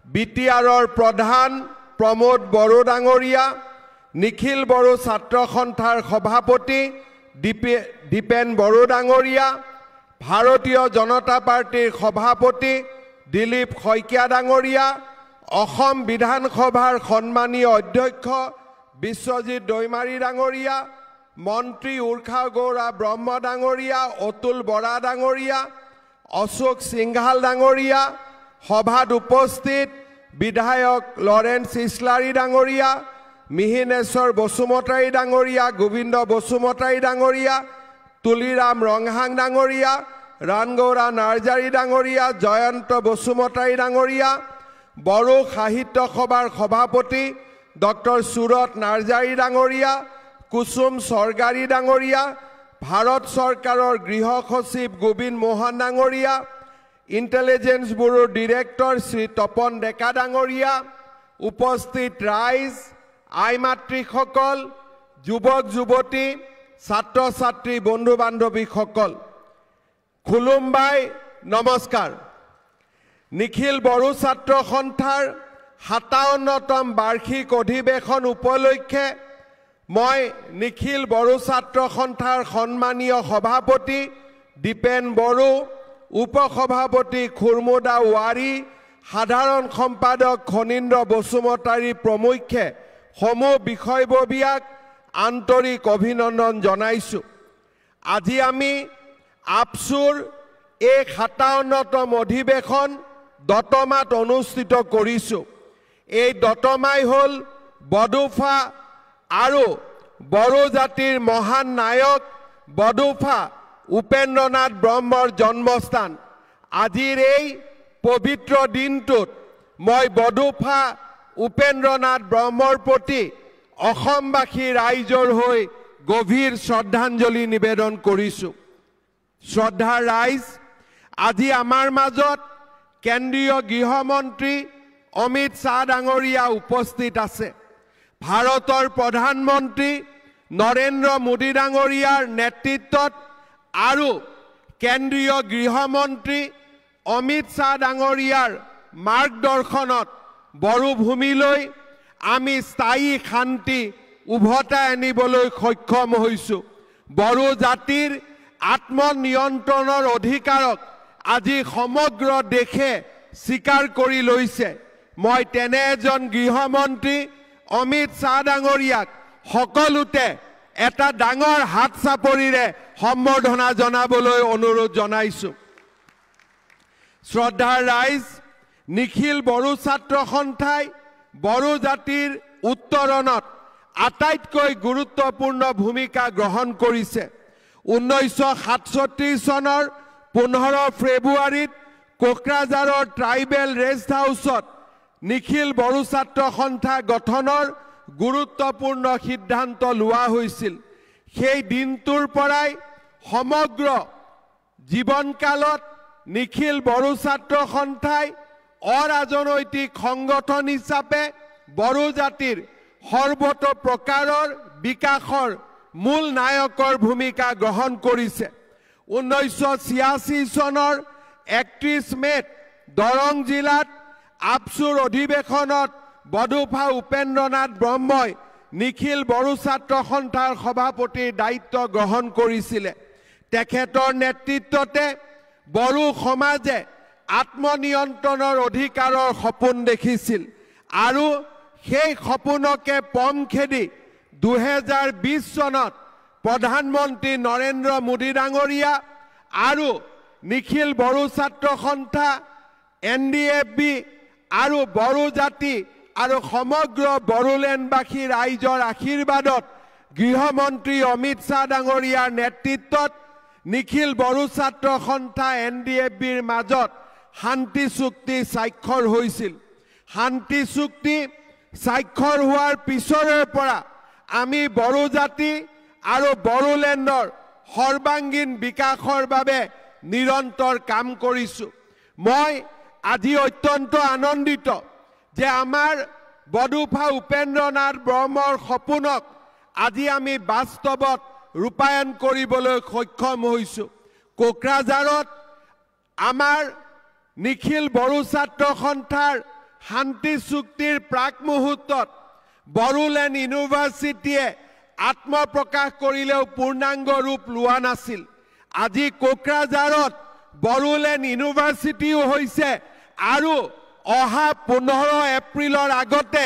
বিটিআৰৰ প্ৰধান প্ৰমোদ বড়ো ডাঙৰীয়া, নিখিল বড়ো ছাত্ৰ সন্থাৰ সভাপতি দীপেন বড়ো ডাঙৰীয়া, ভাৰতীয় জনতা পাৰ্টিৰ সভাপতি দিলীপ শইকীয়া ডাঙৰীয়া, অসম বিধানসভাৰ সন্মানীয় অধ্যক্ষ বিশ্বজিৎ দৈমাৰী ডাঙৰীয়া, মন্ত্ৰী উৰ্খা গৌৰা ব্ৰহ্ম ডাঙৰীয়া, অতুল বৰা ডাঙৰীয়া, অশোক সিংঘাল ডাঙৰীয়া, সভাত উপস্থিত বিধায়ক লৰেন্স ইছলাৰী ডাঙৰীয়া, মিহিনেশ্বৰ বসুমতাৰী ডাঙৰীয়া, গোবিন্দ বসুমতাৰী ডাঙৰীয়া, তুলিৰাম ৰংহাং ডাঙৰীয়া, ৰাণগৌৰা নাৰ্জাৰী ডাঙৰীয়া, জয়ন্ত বসুমতাৰী ডাঙৰীয়া, বড়ো সাহিত্য সভাৰ সভাপতি ডক্টৰ সুৰত নাৰ্জাৰী ডাঙৰীয়া, কুসুম চৰকাৰী ডাঙৰীয়া, ভাৰত চৰকাৰৰ গৃহ সচিব গোবিন্দ মোহন ডাঙৰীয়া, ইণ্টেলিজেন্স ব্যুৰোৰ ডিৰেক্টৰ শ্ৰী তপন ডেকা ডাঙৰীয়া, উপস্থিত ৰাইজ, আই মাতৃসকল, যুৱক যুৱতী, ছাত্ৰ ছাত্ৰী, বন্ধু বান্ধৱীসকল, খুলুমবাই, নমস্কাৰ। নিখিল বড়ো ছাত্ৰ সন্থাৰ 57তম বাৰ্ষিক অধিৱেশন উপলক্ষে মই নিখিল বড়ো ছাত্ৰ সন্থাৰ সন্মানীয় সভাপতি দীপেন বড়ো, উপসভাপতি খুৰমুদা ৱাৰী, সাধাৰণ সম্পাদক খনীন্দ্ৰ বসুমতাৰী প্ৰমুখ্যে সমূহ বিষয়ববীয়াক আন্তৰিক অভিনন্দন জনাইছোঁ। আজি আমি আপচুৰ এই 57তম অধিৱেশন দতমাত অনুষ্ঠিত কৰিছোঁ। এই দতমাই হ'ল বডোফা আৰু বড়ো জাতিৰ মহান নায়ক বডোফা উপেন্দ্ৰনাথ ব্ৰহ্মৰ জন্মস্থান। আজিৰ এই পবিত্ৰ দিনটোত মই বডোফা উপেন্দ্ৰনাথ ব্ৰহ্মৰ প্ৰতি অসমবাসী ৰাইজৰ হৈ গভীৰ শ্ৰদ্ধাঞ্জলি নিবেদন কৰিছোঁ। শ্ৰদ্ধাৰ ৰাইজ, আজি আমাৰ মাজত কেন্দ্ৰীয় গৃহমন্ত্ৰী অমিত শ্বাহ ডাঙৰীয়া উপস্থিত আছে। ভাৰতৰ প্ৰধানমন্ত্ৰী নৰেন্দ্ৰ মোদী ডাঙৰীয়াৰ নেতৃত্বত আৰু কেন্দ্ৰীয় গৃহমন্ত্ৰী অমিত শ্বাহ ডাঙৰীয়াৰ মাৰ্গদৰ্শনত বড়ো ভূমিলৈ আমি স্থায়ী শান্তি উভতাই আনিবলৈ সক্ষম হৈছোঁ। বড়ো জাতিৰ আত্মনিয়ন্ত্ৰণৰ অধিকাৰক আজি সমগ্ৰ দেশে স্বীকাৰ কৰি লৈছে। মই তেনে এজন গৃহমন্ত্ৰী অমিত শ্বাহ ডাঙৰীয়াক সকলোতে এটা ডাঙৰ হাত চাপৰিৰে সম্বৰ্ধনা জনাবলৈ অনুৰোধ জনাইছোঁ। শ্ৰদ্ধাৰ ৰাইজ, নিখিল বড়ো ছাত্ৰ সন্থাই বড়ো জাতিৰ উত্তৰণত আটাইতকৈ গুৰুত্বপূৰ্ণ ভূমিকা গ্ৰহণ কৰিছে। 1967 চনৰ 15 ফেব্ৰুৱাৰীত কোকৰাঝাৰৰ ট্ৰাইবেল ৰেষ্ট হাউচত নিখিল বড়ো ছাত্ৰ সন্থা গঠনৰ গুৰুত্বপূৰ্ণ সিদ্ধান্ত লোৱা হৈছিল। সেই দিনটোৰ পৰাই সমগ্ৰ জীৱনকালত নিখিল বড়ো ছাত্ৰ সন্থাই অৰাজনৈতিক সংগঠন হিচাপে বড়ো জাতিৰ সৰ্বতো প্ৰকাৰৰ বিকাশৰ মূল নায়কৰ ভূমিকা গ্ৰহণ কৰিছে। 1986 চনৰ 31 মেত দৰং জিলাত আপচুৰ অধিৱেশনত বডোফা উপেন্দ্ৰনাথ ব্ৰহ্মই নিখিল বড়ো ছাত্ৰ সন্থাৰ সভাপতিৰ দায়িত্ব গ্ৰহণ কৰিছিলে। তেখেতৰ নেতৃত্বতে বড়ো সমাজে আত্মনিয়ন্ত্ৰণৰ অধিকাৰৰ সপোন দেখিছিল আৰু সেই সপোনকে পম খেদি 2020 চনত প্ৰধানমন্ত্ৰী নৰেন্দ্ৰ মোদী ডাঙৰীয়া আৰু নিখিল বড়ো ছাত্ৰ সন্থা NDFB আৰু বড়ো জাতি আৰু সমগ্ৰ বড়োলেণ্ডবাসী ৰাইজৰ আশীৰ্বাদত গৃহমন্ত্ৰী অমিত শ্বাহ ডাঙৰীয়াৰ নেতৃত্বত নিখিল বড়ো ছাত্ৰ সন্থা NDFBৰ মাজত শান্তি চুক্তি স্বাক্ষৰ হৈছিল। শান্তি চুক্তি স্বাক্ষৰ হোৱাৰ পিছৰে পৰা আমি বড়ো জাতি আৰু বড়োলেণ্ডৰ সৰ্বাংগীন বিকাশৰ বাবে নিৰন্তৰ কাম কৰিছোঁ। মই আজি অত্যন্ত আনন্দিত যে আমাৰ বডোফা উপেন্দ্ৰনাথ ব্ৰহ্মৰ সপোনক আজি আমি বাস্তৱত ৰূপায়ণ কৰিবলৈ সক্ষম হৈছোঁ। কোকৰাঝাৰত আমাৰ নিখিল বড়ো ছাত্ৰ সন্থাৰ শান্তি চুক্তিৰ প্ৰাক মুহূৰ্তত বড়োলেণ্ড ইউনিভাৰ্চিটিয়ে আত্মপ্ৰকাশ কৰিলেও পূৰ্ণাংগ ৰূপ লোৱা নাছিল। আজি কোকৰাঝাৰত বড়োলেণ্ড ইউনিভাৰ্চিটিও হৈছে আৰু অহা 15 এপ্ৰিলৰ আগতে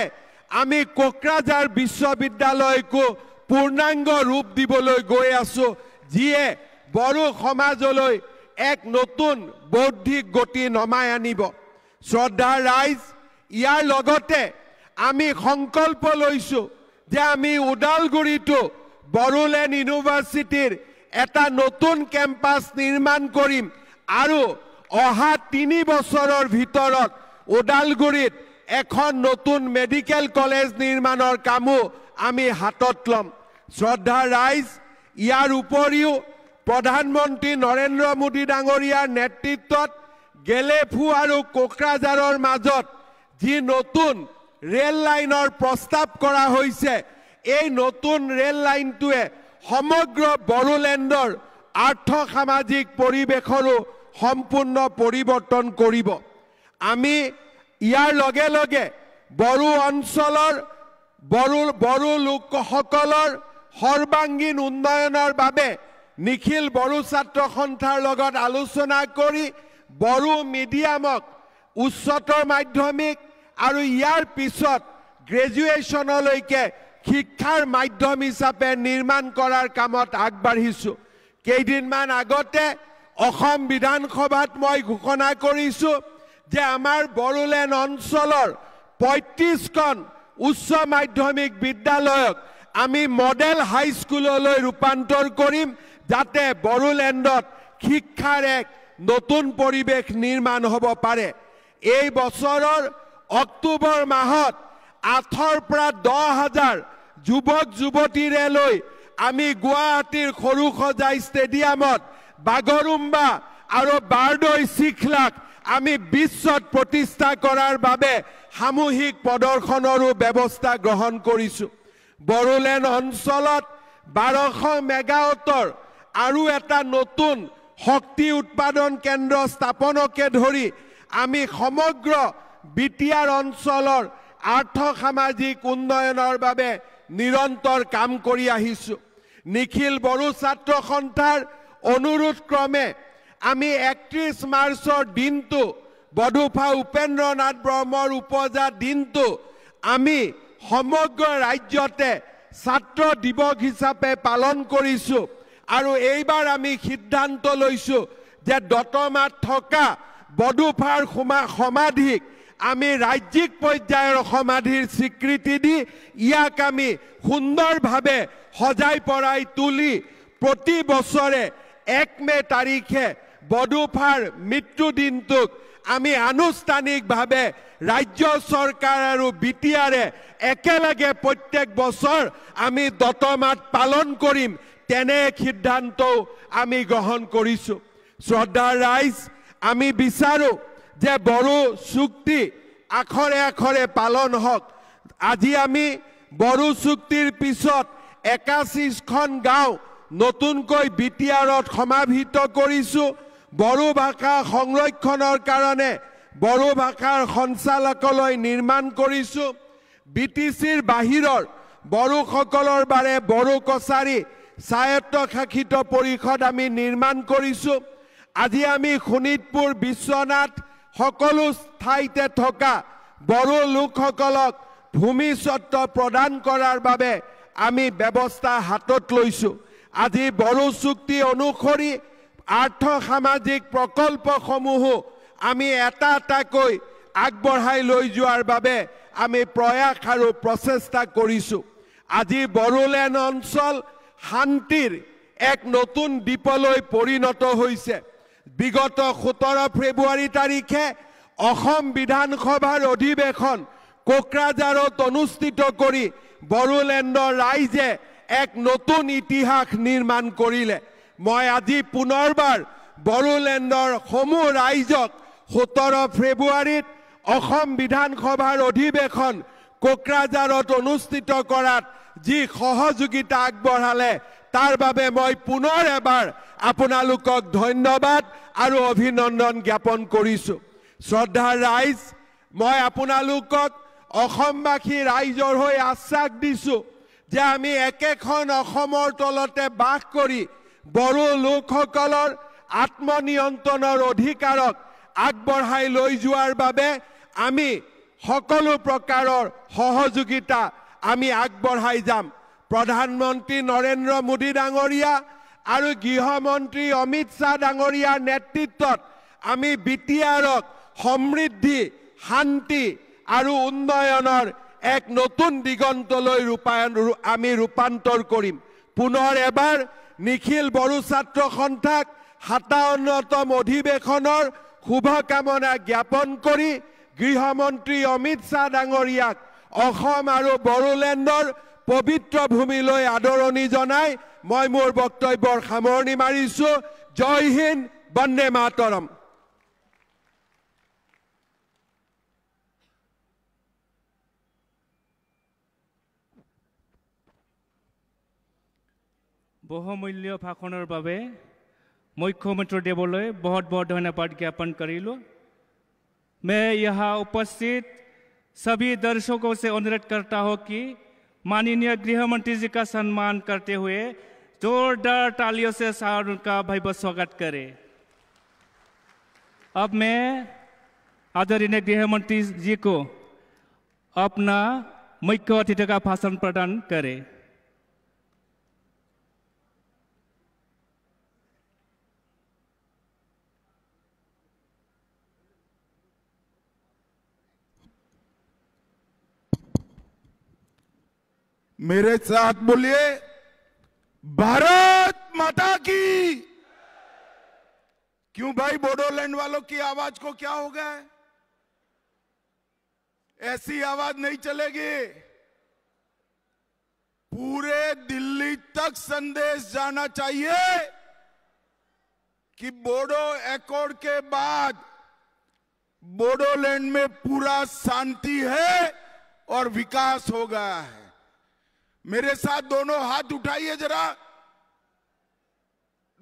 আমি কোকৰাঝাৰ বিশ্ববিদ্যালয়কো পূৰ্ণাংগ ৰূপ দিবলৈ গৈ আছোঁ, যিয়ে বড়ো সমাজলৈ এক নতুন বৌদ্ধিক গতি নমাই আনিব। শ্ৰদ্ধাৰ ৰাইজ, ইয়াৰ লগতে আমি সংকল্প লৈছোঁ যে আমি ওদালগুৰিতো বড়োলেণ্ড ইউনিভাৰ্চিটিৰ এটা নতুন কেম্পাছ নিৰ্মাণ কৰিম আৰু অহা 3 বছৰৰ ভিতৰত ওদালগুৰিত এখন নতুন মেডিকেল কলেজ নিৰ্মাণৰ কামো আমি হাতত ল'ম। শ্ৰদ্ধাৰ ৰাইজ, ইয়াৰ উপৰিও প্ৰধানমন্ত্ৰী নৰেন্দ্ৰ মোদী ডাঙৰীয়াৰ নেতৃত্বত গেলেফু আৰু কোকৰাঝাৰৰ মাজত যি নতুন ৰেল লাইনৰ প্ৰস্তাৱ কৰা হৈছে, এই নতুন ৰেল লাইনটোৱে সমগ্ৰ বড়োলেণ্ডৰ আৰ্থ সামাজিক পৰিৱেশৰো সম্পূৰ্ণ পৰিৱৰ্তন কৰিব। আমি ইয়াৰ লগে লগে বড়ো অঞ্চলৰ বড়ো লোকসকলৰ সৰ্বাংগীন উন্নয়নৰ বাবে নিখিল বড়ো ছাত্ৰ সন্থাৰ লগত আলোচনা কৰি বড়ো মিডিয়ামক উচ্চতৰ মাধ্যমিক আৰু ইয়াৰ পিছত গ্ৰেজুৱেশ্যনলৈকে শিক্ষাৰ মাধ্যম হিচাপে নিৰ্মাণ কৰাৰ কামত আগবাঢ়িছোঁ। কেইদিনমান আগতে অসম বিধানসভাত মই ঘোষণা কৰিছোঁ যে আমাৰ বড়োলেণ্ড অঞ্চলৰ ৩৫খন উচ্চ মাধ্যমিক বিদ্যালয়ক আমি মডেল হাইস্কুললৈ ৰূপান্তৰ কৰিম, যাতে বড়োলেণ্ডত শিক্ষাৰ এক নতুন পৰিৱেশ নিৰ্মাণ হ'ব পাৰে। এই বছৰৰ অক্টোবৰ মাহত ৮ৰ পৰা ১০,০০০ যুৱক যুৱতীৰে লৈ আমি গুৱাহাটীৰ সৰুসজাই ষ্টেডিয়ামত বাগৰুম্বা আৰু বাৰদৈ চিখলাক আমি বিশ্বত প্ৰতিষ্ঠা কৰাৰ বাবে সামূহিক প্ৰদৰ্শনৰো ব্যৱস্থা গ্ৰহণ কৰিছোঁ। বড়োলেণ্ড অঞ্চলত ১২০০ মেগাৱাটৰ আৰু এটা নতুন শক্তি উৎপাদন কেন্দ্ৰ স্থাপনকে ধৰি আমি সমগ্ৰ বিটিআৰ অঞ্চলৰ আৰ্থ সামাজিক উন্নয়নৰ বাবে নিৰন্তৰ কাম কৰি আহিছোঁ। নিখিল বড়ো ছাত্ৰ সন্থাৰ অনুৰোধ ক্ৰমে আমি ৩১ মাৰ্চৰ দিনটো বডোফা উপেন্দ্ৰ নাথ ব্ৰহ্মৰ উপজা দিনটো আমি সমগ্ৰ ৰাজ্যতে ছাত্ৰ দিৱস হিচাপে পালন কৰিছোঁ। আৰু এইবাৰ আমি সিদ্ধান্ত লৈছোঁ যে দতমাত থকা বডোফাৰ সমাধিক আমি ৰাজ্যিক পৰ্যায়ৰ সমাধিৰ স্বীকৃতি দি ইয়াক আমি সুন্দৰভাৱে সজাই পৰাই তুলি প্ৰতি বছৰে ১ মে তাৰিখে বডোফাৰ মৃত্যু দিনটোক আমি আনুষ্ঠানিকভাৱে ৰাজ্য চৰকাৰ আৰু বিটিআৰে একেলগে প্ৰত্যেক বছৰ আমি দতমাত পালন কৰিম, তেনে সিদ্ধান্তও আমি গ্ৰহণ কৰিছোঁ। শ্ৰদ্ধাৰ ৰাইজ, আমি বিচাৰোঁ যে বড়ো চুক্তি আখৰে আখৰে পালন হওক। আজি আমি বড়ো চুক্তিৰ পিছত ৮১খন গাঁও নতুনকৈ বিটিআৰত সমাহিত কৰিছোঁ। বড়ো ভাষা সংৰক্ষণৰ কাৰণে বড়ো ভাষাৰ সঞ্চালকালয় নিৰ্মাণ কৰিছোঁ। বিটিচিৰ বাহিৰৰ বড়োসকলৰ বাবে বড়ো কছাৰী স্বায়ত্তশাসিত পৰিষদ আমি নিৰ্মাণ কৰিছোঁ। আজি আমি শোণিতপুৰ, বিশ্বনাথ সকলো ঠাইতে থকা বড়ো লোকসকলক ভূমি স্বত্ব প্ৰদান কৰাৰ বাবে আমি ব্যৱস্থা হাতত লৈছোঁ। আজি বড়ো চুক্তি অনুসৰি আৰ্থ সামাজিক প্ৰকল্পসমূহো আমি এটা এটাকৈ আগবঢ়াই লৈ যোৱাৰ বাবে আমি প্ৰয়াস আৰু প্ৰচেষ্টা কৰিছোঁ। আজি বড়োলেণ্ড অঞ্চল শান্তিৰ এক নতুন দ্বীপলৈ পৰিণত হৈছে। বিগত ১৭ ফেব্ৰুৱাৰী তাৰিখে অসম বিধানসভাৰ অধিৱেশন কোকৰাঝাৰত অনুষ্ঠিত কৰি বড়োলেণ্ডৰ ৰাইজে এক নতুন ইতিহাস নিৰ্মাণ কৰিলে। মই আজি পুনৰবাৰ বড়োলেণ্ডৰ সমূহ ৰাইজক ১৭ ফেব্ৰুৱাৰীত অসম বিধানসভাৰ অধিৱেশন কোকৰাঝাৰত অনুষ্ঠিত কৰাত যি সহযোগিতা আগবঢ়ালে তাৰ বাবে মই পুনৰ এবাৰ আপোনালোকক ধন্যবাদ আৰু অভিনন্দন জ্ঞাপন কৰিছোঁ। শ্ৰদ্ধাৰ ৰাইজ, মই আপোনালোকক অসমবাসী ৰাইজৰ হৈ আশ্বাস দিছোঁ যে আমি একেখন অসমৰ তলতে বাস কৰি বড়ো লোকসকলৰ আত্মনিয়ন্ত্ৰণৰ অধিকাৰক আগবঢ়াই লৈ যোৱাৰ বাবে আমি সকলো প্ৰকাৰৰ সহযোগিতা আমি আগবঢ়াই যাম। প্ৰধানমন্ত্ৰী নৰেন্দ্ৰ মোদী ডাঙৰীয়া আৰু গৃহমন্ত্ৰী অমিত শ্বাহ ডাঙৰীয়াৰ নেতৃত্বত আমি বিটিআৰক সমৃদ্ধি, শান্তি আৰু উন্নয়নৰ এক নতুন দিগন্তলৈ আমি ৰূপান্তৰ কৰিম। পুনৰ এবাৰ নিখিল বড়ো ছাত্ৰ সন্থাক ৫৭তম অধিৱেশনৰ শুভকামনা জ্ঞাপন কৰি গৃহমন্ত্ৰী অমিত শ্বাহ ডাঙৰীয়াক অসম আৰু বড়োলেণ্ডৰ পবিত্ৰ ভূমিলৈ আদৰণি জনাই মই মোৰ বক্তব্যৰ সামৰণি মাৰিছো। জয় হিন্দ, বন্দে মাতৰম। বহুমূল্য ভাষণৰ বাবে मुख्यमंत्री देवले बहुत बहुत धन्यवाद ज्ञापन करीलो। मैं यहाँ उपस्थित सभी दर्शकों से अनुरोध करता हूँ कि माननीय गृह मंत्री जी का सम्मान करते हुए जोरदार तालियों से उनका भव्य स्वागत करें। अब मैं आदरणीय गृह मंत्री जी को अपना मुख्य अतिथि का भाषण प्रदान करें। मेरे साथ बोलिए, भारत माता की। क्यों भाई, बोडोलैंड वालों की आवाज को क्या हो गया है? ऐसी आवाज नहीं चलेगी। पूरे दिल्ली तक संदेश जाना चाहिए कि बोडो एकॉर्ड के बाद बोडोलैंड में पूरा शांति है और विकास हो गया है। मेरे साथ दोनों हाथ उठाइए जरा,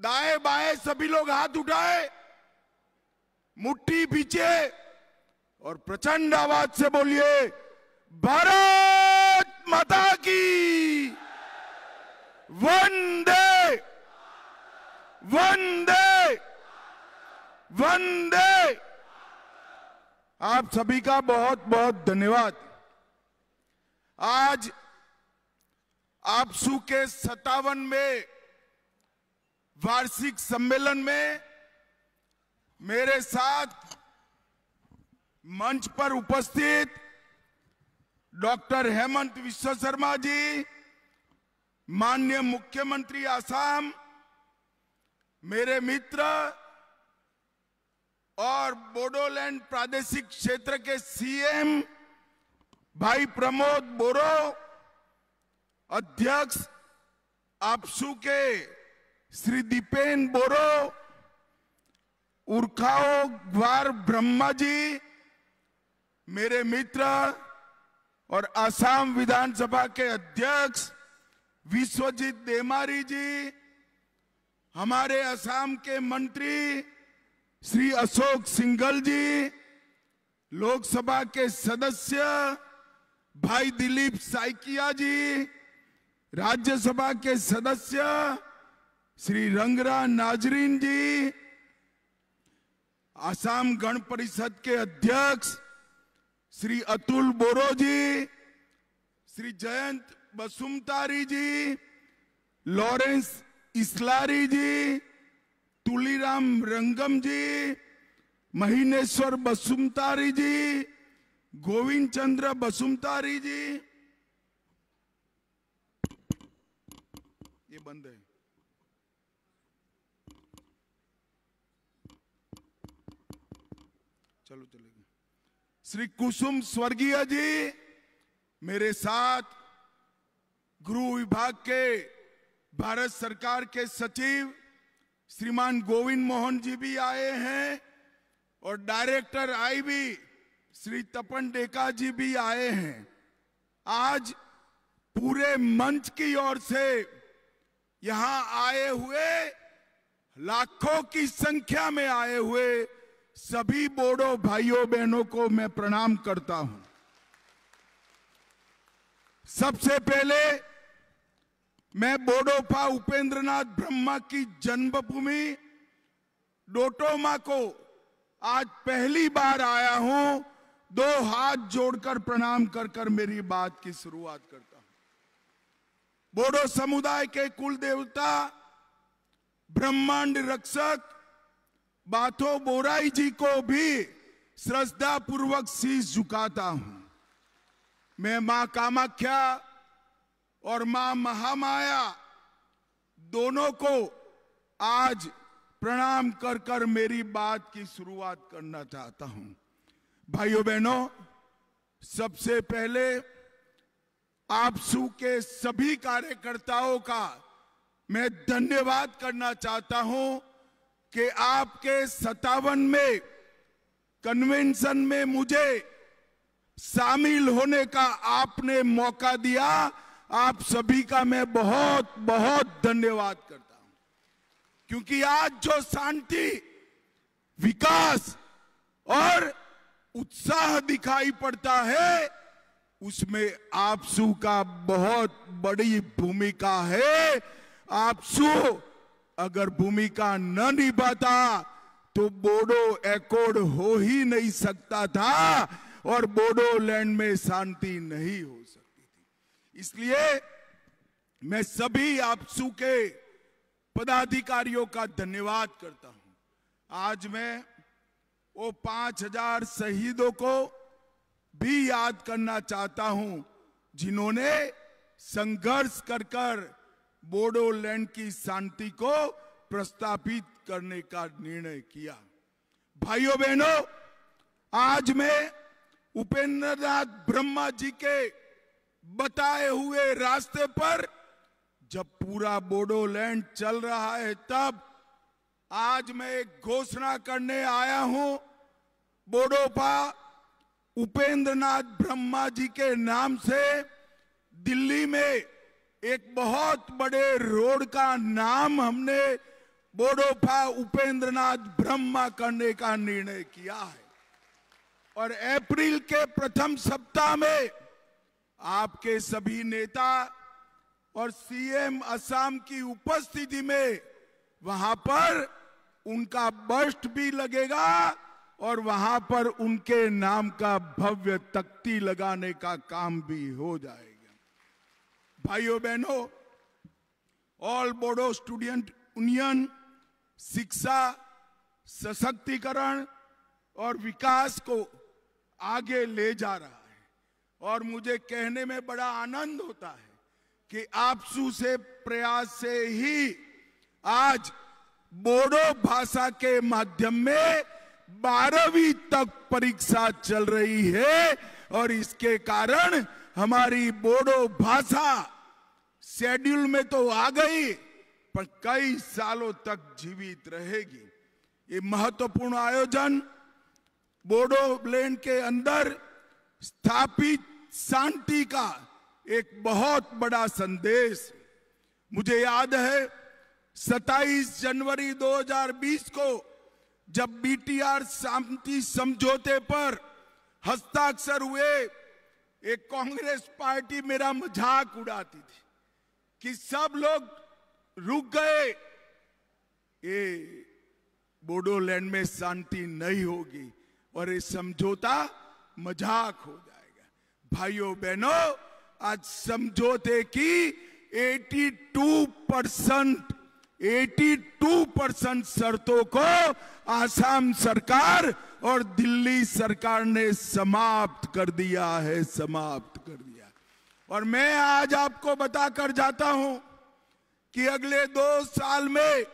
दाएं बाएं सभी लोग हाथ उठाए, मुट्ठी पीछे और प्रचंड आवाज से बोलिए, भारत माता की। वंदे वंदे वंदे। आप सभी का बहुत बहुत धन्यवाद। आज आपसू के 57वें वार्षिक सम्मेलन में मेरे साथ मंच पर उपस्थित डॉक्टर हेमंत विश्व शर्मा जी, माननीय मुख्यमंत्री आसाम, मेरे मित्र और बोडोलैंड प्रादेशिक क्षेत्र के सीएम भाई प्रमोद बोरो, अध्यक्ष आपसू के श्री दीपेन बोरो, उर्खाओ ग्वार ब्रह्मा जी, मेरे मित्र और असम विधानसभा के अध्यक्ष विश्वजीत देमारी जी, हमारे असम के मंत्री श्री अशोक सिंघल जी, लोकसभा के सदस्य भाई दिलीप साइकिया जी, राज्यसभा के सदस्य श्री रंगरा नाजरीन जी, असम गण परिषद के अध्यक्ष श्री अतुल बोरो जी, श्री जयंत बसुमतारी जी, लॉरेंस इसलारी जी, तुलीराम रंगम जी, महीनेश्वर बसुमतारी जी, गोविंद चंद्र बसुमतारी जी, ये बंद है, चलो चलेगा, श्री कुसुम स्वर्गीय जी, मेरे साथ गृह विभाग के भारत सरकार के सचिव श्रीमान गोविंद मोहन जी भी आए हैं और डायरेक्टर आईबी श्री तपन डेका जी भी आए हैं। आज पूरे मंच की ओर से यहां आए हुए, लाखों की संख्या में आए हुए सभी बोडो भाइयों बहनों को मैं प्रणाम करता हूं। सबसे पहले मैं बोडोफा उपेंद्रनाथ ब्रह्मा की जन्मभूमि डोटोमा को आज पहली बार आया हूं। दो हाथ जोड़कर प्रणाम कर कर मेरी बात की शुरुआत करता हूं। बोडो समुदाय के कुल देवता ब्रह्मांड रक्षक बाथो बोराई जी को भी श्रद्धा पूर्वक शीश झुकाता हूं। मैं मां कामाख्या और मां महामाया दोनों को आज प्रणाम कर कर मेरी बात की शुरुआत करना चाहता हूं। भाइयों बहनों, सबसे पहले आपसू के सभी कार्यकर्ताओं का मैं धन्यवाद करना चाहता हूं कि आपके 57वें कन्वेंशन में मुझे शामिल होने का आपने मौका दिया। आप सभी का मैं बहुत बहुत धन्यवाद करता हूं, क्योंकि आज जो शांति, विकास और उत्साह दिखाई पड़ता है, उसमें आपसू का बहुत बड़ी भूमिका है। आपसू अगर भूमिका न निभाता तो बोडो एकॉर्ड हो ही नहीं सकता था और बोडोलैंड में शांति नहीं हो सकती थी। इसलिए मैं सभी आपसू के पदाधिकारियों का धन्यवाद करता हूं। आज मैं वो 5000 शहीदों को भी याद करना चाहता हूं, जिन्होंने संघर्ष कर बोडोलैंड की शांति को प्रस्तावित करने का निर्णय किया। भाइयों बहनों, आज मैं उपेंद्र नाथ ब्रह्मा जी के बताए हुए रास्ते पर जब पूरा बोडोलैंड चल रहा है, तब आज मैं एक घोषणा करने आया हूं। बोडोपा उपेंद्र नाथ ब्रह्मा जी के नाम से दिल्ली में एक बहुत बड़े रोड का नाम हमने बोडोपा उपेंद्र नाथ ब्रह्मा करने का निर्णय किया है। और अप्रैल के प्रथम सप्ताह में आपके सभी नेता और सीएम असम की उपस्थिति में वहां पर उनका बस्ट भी लगेगा और वहां पर उनके नाम का भव्य तख्ती लगाने का काम भी हो जाएगा। भाइयों बहनों, ऑल बोडो स्टूडेंट यूनियन शिक्षा, सशक्तिकरण और विकास को आगे ले जा रहा है और मुझे कहने में बड़ा आनंद होता है कि आपसू से प्रयास से ही आज बोडो भाषा के माध्यम में 12वीं तक परीक्षा चल रही है और इसके कारण हमारी बोडो भाषा शेड्यूल में तो आ गई, पर कई सालों तक जीवित रहेगी। ये महत्वपूर्ण आयोजन बोडोलैंड के अंदर स्थापित शांति का एक बहुत बड़ा संदेश। मुझे याद है 27 जनवरी 2020 को जब बीटीआर शांति समझौते पर हस्ताक्षर हुए, एक कांग्रेस पार्टी मेरा मजाक उड़ाती थी कि सब लोग रुक गए, ये बोडोलैंड में शांति नहीं होगी और ये समझौता मजाक हो जाएगा। भाइयों बहनों, आज समझौते की 82% शर्तों को आसाम सरकार और दिल्ली सरकार ने समाप्त कर दिया है, समाप्त कर दिया। और मैं आज आपको बताकर जाता हूं कि अगले 2 साल में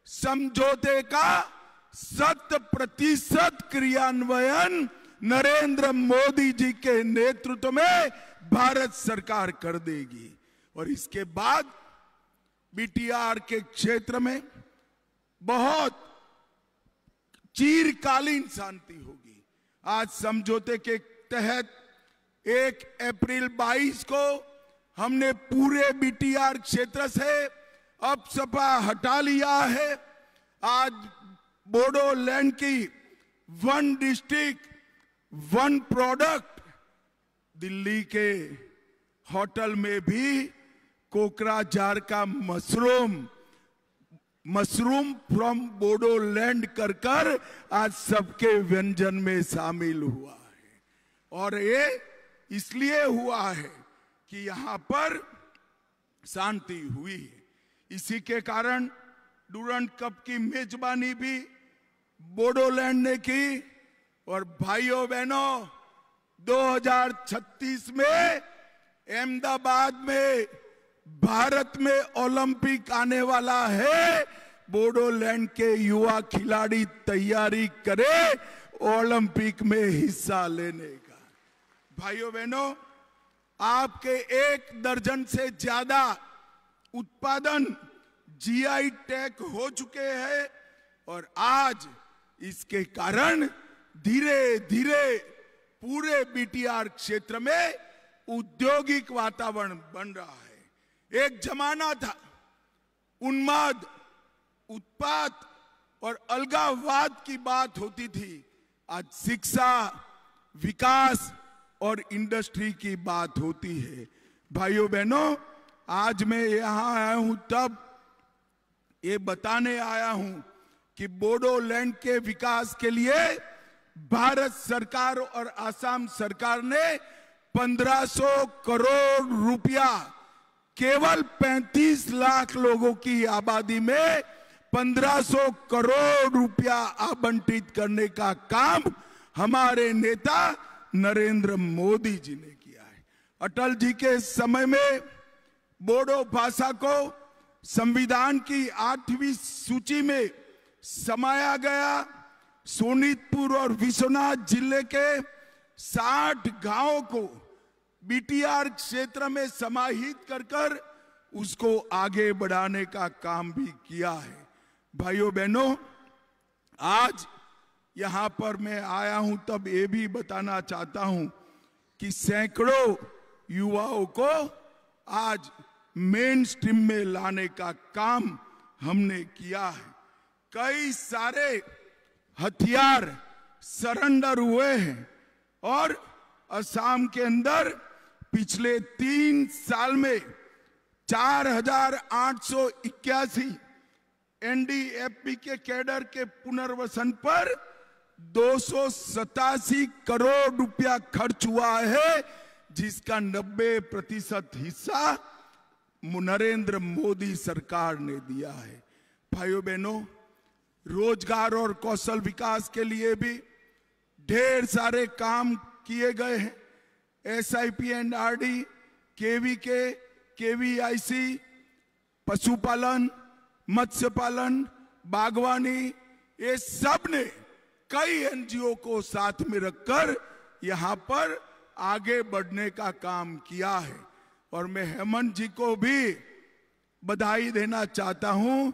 समझौते का 100% क्रियान्वयन नरेंद्र मोदी जी के नेतृत्व में भारत सरकार कर देगी और इसके बाद बीटीआर के क्षेत्र में बहुत चिरकालीन शांति होगी। आज समझौते के तहत 1 अप्रैल 22 को हमने पूरे बीटीआर क्षेत्र से अब सपा हटा लिया है। आज बोडोलैंड की 1 डिस्ट्रिक्ट 1 प्रोडक्ट, दिल्ली के होटल में भी कोकराझार का मशरूम फ्रॉम बोडोलैंड कर आज सबके व्यंजन में शामिल हुआ है। और ये इसलिए हुआ है कि यहाँ पर शांति हुई है। इसी के कारण डूरंड कप की मेजबानी भी बोडोलैंड ने की। और भाइयों बहनों, 2036 में अहमदाबाद में भारत में ओलंपिक आने वाला है। बोडोलैंड के युवा खिलाड़ी तैयारी करें ओलंपिक में हिस्सा लेने का। भाइयों बहनों, आपके 1 दर्जन से ज्यादा उत्पादन जीआई टैग हो चुके हैं और आज इसके कारण धीरे धीरे पूरे बीटीआर क्षेत्र में औद्योगिक वातावरण बन रहा है। एक जमाना था उन्माद, उत्पात और अलगाववाद की बात होती थी। आज शिक्षा, विकास और इंडस्ट्री की बात होती है। भाइयों बहनों, आज मैं यहां आया हूं तब ये बताने आया हूं कि बोडोलैंड के विकास के लिए भारत सरकार और असम सरकार ने 1500 करोड़ रुपया केवल 35 लाख लोगों की आबादी में 1500 करोड़ रुपया आवंटित करने का काम हमारे नेता नरेंद्र मोदी जी ने किया है। अटल जी के समय में बोडो भाषा को संविधान की 8वीं सूची में समाया गया। सोनीतपुर और विश्वनाथ जिले के 60 गांवों को बीटीआर क्षेत्र में समाहित कर उसको आगे बढ़ाने का काम भी किया है। भाइयों बहनों, आज यहां पर मैं आया हूं तब ये भी बताना चाहता हूं कि सैकड़ों युवाओं को आज मेन स्ट्रीम में लाने का काम हमने किया है। कई सारे हथियार सरेंडर हुए हैं और असम के अंदर पिछले 3 साल में 4881 एनडीएफबी के कैडर के पुनर्वसन पर 287 करोड़ रुपया खर्च हुआ है, जिसका 90% हिस्सा नरेंद्र मोदी सरकार ने दिया है। भाइयों बहनों, रोजगार और कौशल विकास के लिए भी ढेर सारे काम किए गए हैं। SIP&RD, KVK, KVIC, पशुपालन, मत्स्य पालन, बागवानी, ये सब ने कई एनजीओ को साथ में रखकर यहां पर आगे बढ़ने का काम किया है। और मैं हेमंत जी को भी बधाई देना चाहता हूं।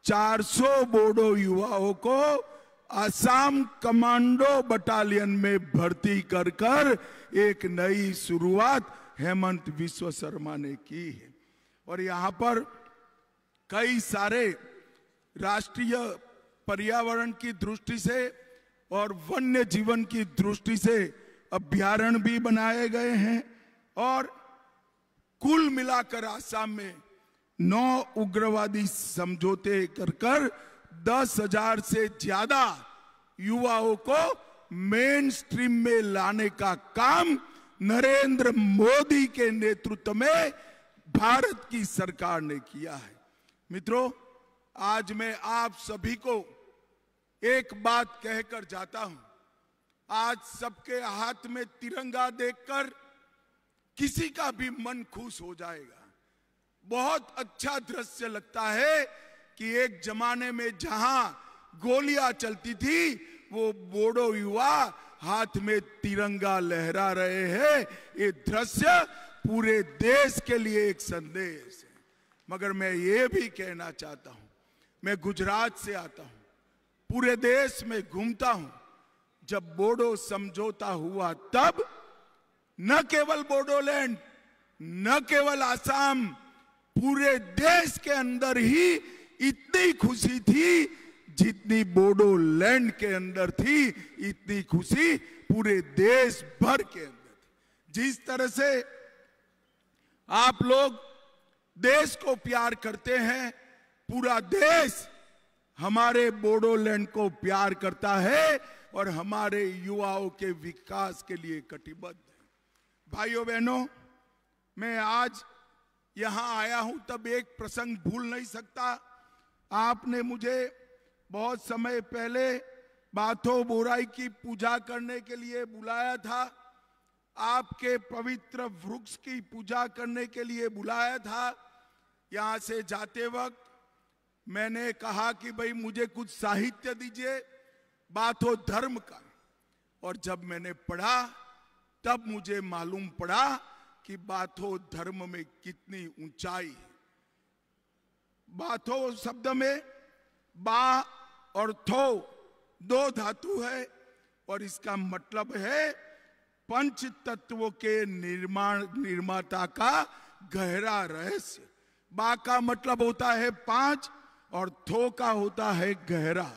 400 बोडो युवाओं को असम कमांडो बटालियन में भर्ती कर एक नई शुरुआत हेमंत विश्व शर्मा ने की है। और यहां पर कई सारे राष्ट्रीय पर्यावरण की दृष्टि से और वन्य जीवन की दृष्टि से अभ्यारण्य भी बनाए गए हैं। और कुल मिलाकर आसाम में 9 उग्रवादी समझौते कर 10,000 से ज्यादा युवाओं को मेन स्ट्रीम में लाने का काम नरेंद्र मोदी के नेतृत्व में भारत की सरकार ने किया है। मित्रों, आज मैं आप सभी को एक बात कहकर जाता हूं। आज सबके हाथ में तिरंगा देखकर किसी का भी मन खुश हो जाएगा। बहुत अच्छा दृश्य लगता है कि एक जमाने में जहां गोलियां चलती थी, वो बोडो युवा हाथ में तिरंगा लहरा रहे हैं। ये दृश्य पूरे देश के लिए एक संदेश है। मगर मैं ये भी कहना चाहता हूं, मैं गुजरात से आता हूं, पूरे देश में घूमता हूं। जब बोडो समझौता हुआ तब न केवल बोडोलैंड, न केवल आसाम, पूरे देश के अंदर ही इतनी खुशी थी जितनी बोडोलैंड के अंदर थी, इतनी खुशी पूरे देश भर के अंदर थी। जिस तरह से आप लोग देश को प्यार करते हैं, पूरा देश हमारे बोडोलैंड को प्यार करता है और हमारे युवाओं के विकास के लिए कटिबद्ध है। भाइयों बहनों, मैं आज यहां आया हूं तब एक प्रसंग भूल नहीं सकता। आपने मुझे बहुत समय पहले बाथो बोराई की पूजा करने के लिए बुलाया था, आपके पवित्र वृक्ष की पूजा करने के लिए बुलाया था। यहां से जाते वक्त मैंने कहा कि भाई मुझे कुछ साहित्य दीजिए बाथो धर्म का। और जब मैंने पढ़ा तब मुझे मालूम पड़ा कि बाथो धर्म में कितनी ऊंचाई है। बाथो शब्द में बा और थो दो धातु है और इसका मतलब है पंच तत्वों के निर्माता का गहरा रहस्य। बा का मतलब होता है पांच और थो का होता है गहरा।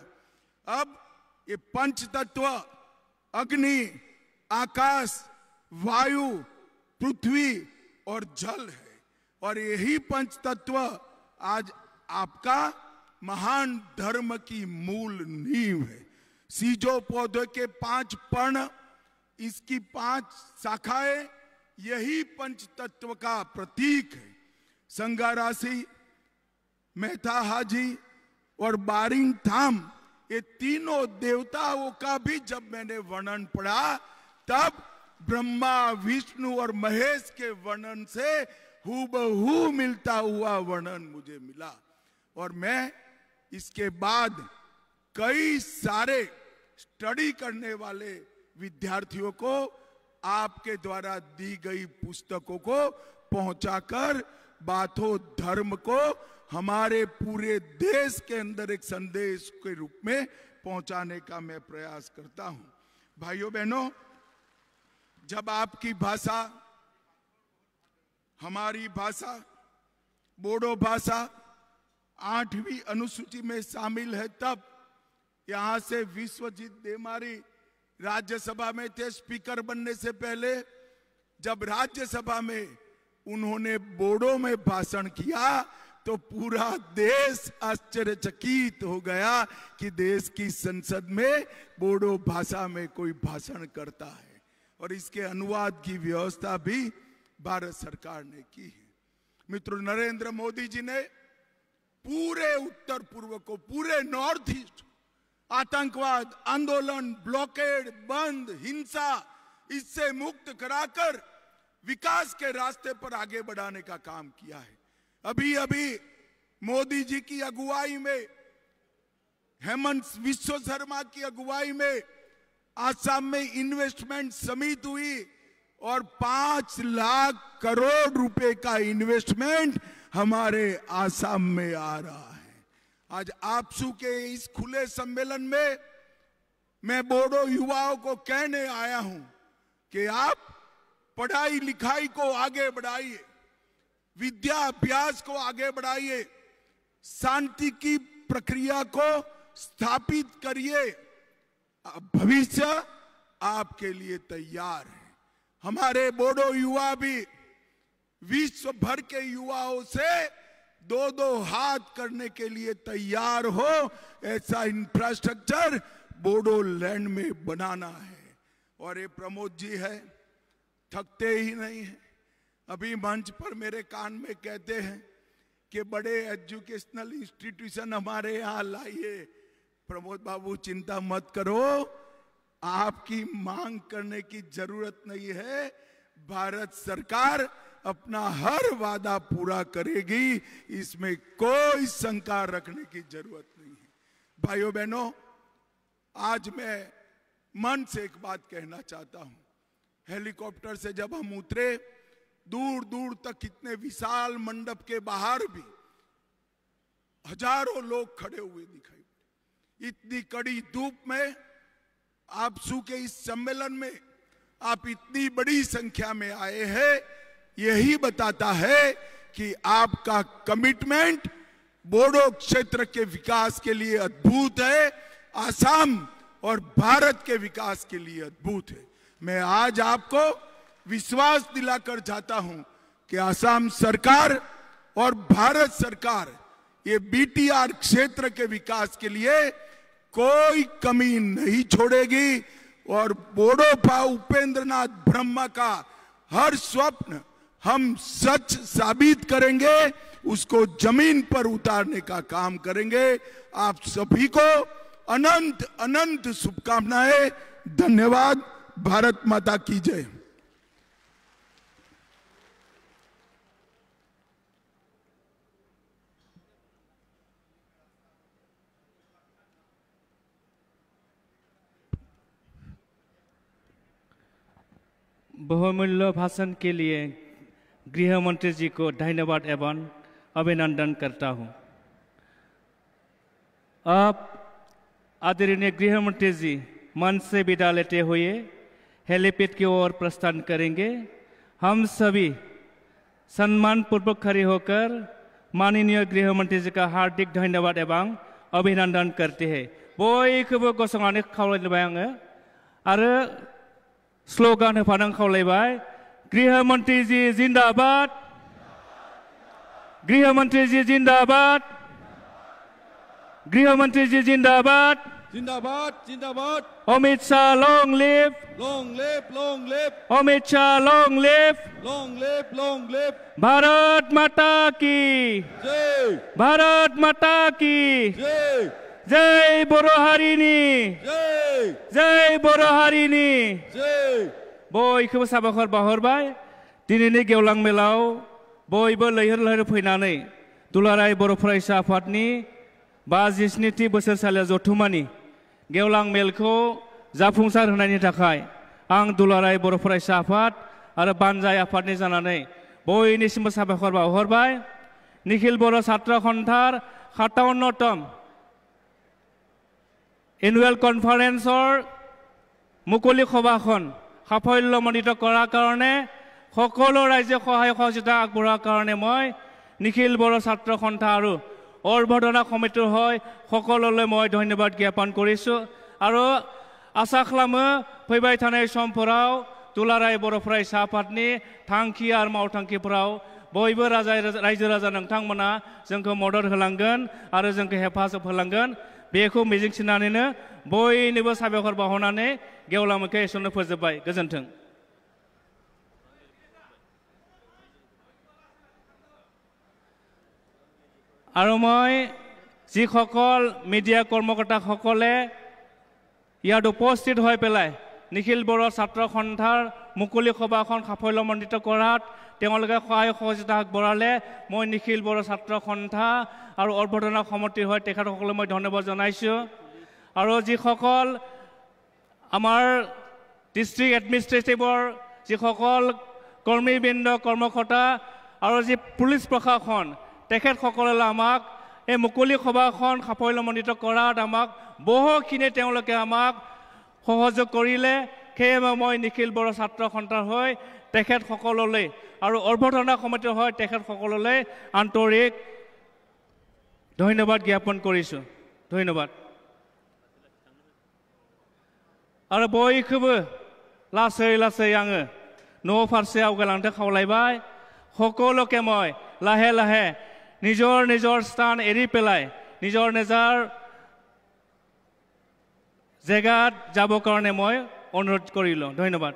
अब ये पंच तत्व अग्नि, आकाश, वायु, पृथ्वी और जल है और यही पंच तत्व आज आपका महान धर्म की मूल नींव है। सीजो पौधे के 5 पर्ण, इसकी 5 शाखाएं, यही पंच तत्व का प्रतीक है। संगा राशि, मेहता हाजी और बारिंग थाम, ये तीनों देवताओं का भी जब मैंने वर्णन पढ़ा तब ब्रह्मा, विष्णु और महेश के वर्णन से हूबहू मिलता हुआ वर्णन मुझे मिला। और मैं इसके बाद कई सारे स्टडी करने वाले विद्यार्थियों को आपके द्वारा दी गई पुस्तकों को पहुंचाकर बाथो धर्म को हमारे पूरे देश के अंदर एक संदेश के रूप में पहुंचाने का मैं प्रयास करता हूं। भाइयों बहनों, जब आपकी भाषा, हमारी भाषा, बोडो भाषा 8वीं अनुसूची में शामिल है, तब यहां से विश्वजीत देमारी राज्यसभा में थे स्पीकर बनने से पहले। जब राज्यसभा में उन्होंने बोडो में भाषण किया तो पूरा देश आश्चर्यचकित हो गया कि देश की संसद में बोडो भाषा में कोई भाषण करता है। और इसके अनुवाद की व्यवस्था भी भारत सरकार ने की है। मित्रों, नरेंद्र मोदी जी ने पूरे उत्तर पूर्व को, पूरे नॉर्थ ईस्ट, आतंकवाद, आंदोलन, ब्लॉकेड, बंद, हिंसा, इससे मुक्त कराकर विकास के रास्ते पर आगे बढ़ाने का काम किया है। अभी अभी मोदी जी की अगुवाई में, हेमंत विश्व शर्मा की अगुवाई में आसाम में इन्वेस्टमेंट समिट हुई और 5 लाख करोड़ रुपए का इन्वेस्टमेंट हमारे आसाम में आ रहा है। आज आपसू के इस खुले सम्मेलन में मैं बोडो युवाओं को कहने आया हूं कि आप पढ़ाई लिखाई को आगे बढ़ाइए, विद्या अभ्यास को आगे बढ़ाइए, शांति की प्रक्रिया को स्थापित करिए। भविष्य आपके लिए तैयार है। हमारे बोडो युवा भी विश्व भर के युवाओं से 2-2 हाथ करने के लिए तैयार हो, ऐसा इंफ्रास्ट्रक्चर बोडोलैंड में बनाना है। और ये प्रमोद जी है, थकते ही नहीं है। अभी मंच पर मेरे कान में कहते हैं कि बड़े एजुकेशनल इंस्टीट्यूशन हमारे यहाँ लाइए। प्रमोद बाबू, चिंता मत करो, आपकी मांग करने की जरूरत नहीं है। भारत सरकार अपना हर वादा पूरा करेगी, इसमें कोई शंका रखने की जरूरत नहीं है। भाइयों बहनों, आज मैं मन से एक बात कहना चाहता हूं। हेलीकॉप्टर से जब हम उतरे, दूर दूर तक इतने विशाल मंडप के बाहर भी हजारों लोग खड़े हुए दिखाई पड़े। इतनी कड़ी धूप में आपसू के इस सम्मेलन में आप इतनी बड़ी संख्या में आए हैं, यही बताता है कि आपका कमिटमेंट बोडो क्षेत्र के विकास के लिए अद्भुत है, आसाम और भारत के विकास के लिए अद्भुत है। मैं आज आपको विश्वास दिलाकर चाहता हूं कि आसाम सरकार और भारत सरकार ये बीटीआर क्षेत्र के विकास के लिए कोई कमी नहीं छोड़ेगी और बोडोफा उपेंद्रनाथ ब्रह्मा का हर स्वप्न हम सच साबित करेंगे, उसको जमीन पर उतारने का काम करेंगे। आप सभी को अनंत अनंत शुभकामनाएं। धन्यवाद। भारत माता की जय। बहुमूल्य भाषण के लिए गृह मंत्री जी को धन्यवाद एवं अभिनंदन करता हूँ। अब आदरणीय गृह मंत्री जी मंच से विदा लेते हुए हेलीपैड की ओर प्रस्थान करेंगे। हम सभी सम्मान पूर्वक खड़े होकर माननीय गृह मंत्री जी का हार्दिक धन्यवाद एवं अभिनंदन करते हैं। बयखौबो गसंनानै खावलायबाय आङो आरो स्लोगान होफानानै खावलायबाय। गृह मंत्री जी जिंदाबाद, गृह मंत्री जी जिंदाबाद, गृह मंत्री जी जिंदाबाद। जिंदाबाद जिंदाबाद। Amit Shah long live, long live, long live, Amit Shah long live. Long live, long live. Bharat माता की जय, भारत माता की जय, जय बर' हारिनि, जय, जय बर' हारिनि। जय। बयखौबो साबायखर बावहरबाय। दिनैनि गेवलां मेलाव बयबो लैहोर लैहोर फैनानै दुलाराय बर' फरायसा आफादनि 57थि बोसोरसालिया जथुम्मानि गेवलां मेलखौ जाफुंसार होनायनि थाखाय आं दुलाराय बर' फरायसा आफाद आरो बानजाय आफादनि जानानै बयनिसिमबो साबायखर बावहरबाय। निखिल बर' छात्र सन्थार 57तम एनुৱেল কনফাৰেন্সৰ মুকলি সভাখন সাফল্যমণ্ডিত কৰাৰ কাৰণে সকলো ৰাইজে সহায় সহযোগিতা আগবঢ়োৱাৰ কাৰণে মই নিখিল বড়ো ছাত্ৰ সন্থা আৰু অৰ্বধনা সমিতিৰ হৈ সকলোলৈ মই ধন্যবাদ জ্ঞাপন কৰিছোঁ আৰু আশা খালামো फैबाय थानाय समफोराव दुलाराय बर' फरायसा आफादनि थांखि आरो मावथांखिफोराव बयबो रायजो राजा नोंथांमोना जोंखौ मदद होलांगोन आरो जोंखौ हेफाजाब होलांगोन। बेखौ मिजिंथिनानैनो बयनिबो साबायखर बावहरनानै गेवलां मेलखौ एसेयावनो फोजोबबाय। गोजोन्थों। আৰু মই যিসকল মিডিয়া কৰ্মকৰ্তাসকলে ইয়াত উপস্থিত হৈ পেলাই নিখিল বড়ো ছাত্ৰ সন্থাৰ মুকলি সভাখন সাফল্যমণ্ডিত কৰাত তেওঁলোকে সহায় সহযোগিতা আগবঢ়ালে মই নিখিল বড়ো ছাত্ৰ সন্থা আৰু অৰ্বধনা সমিতিৰ হৈ তেখেতসকলক মই ধন্যবাদ জনাইছোঁ। আৰু যিসকল আমাৰ ডিষ্ট্ৰিক্ট এডমিনিষ্ট্ৰেটিভৰ যিসকল কৰ্মীবৃন্দ কৰ্মকৰ্তা আৰু যি পুলিচ প্ৰশাসন তেখেতসকলে আমাক এই মুকলি সভাখন সাফল্যমণ্ডিত কৰাত আমাক বহুখিনি তেওঁলোকে আমাক সহযোগ কৰিলে। সেয়ে মই নিখিল বড়ো ছাত্ৰ সন্থাৰ হৈ তেখেতসকললৈ আৰু অৰ্বধনা সমিতিৰ হৈ তেখেতসকললৈ আন্তৰিক ধন্যবাদ জ্ঞাপন কৰিছোঁ। ধন্যবাদ। आरो बयखौबो लासै लासै आङो न' फारसे आवगायलांनो खावलायबाय। সকলোকে মই লাহে লাহে নিজৰ নিজৰ স্থান এৰি পেলাই নিজৰ নিজৰ জেগাত যাবৰ কাৰণে মই অনুৰোধ কৰিলোঁ। ধন্যবাদ।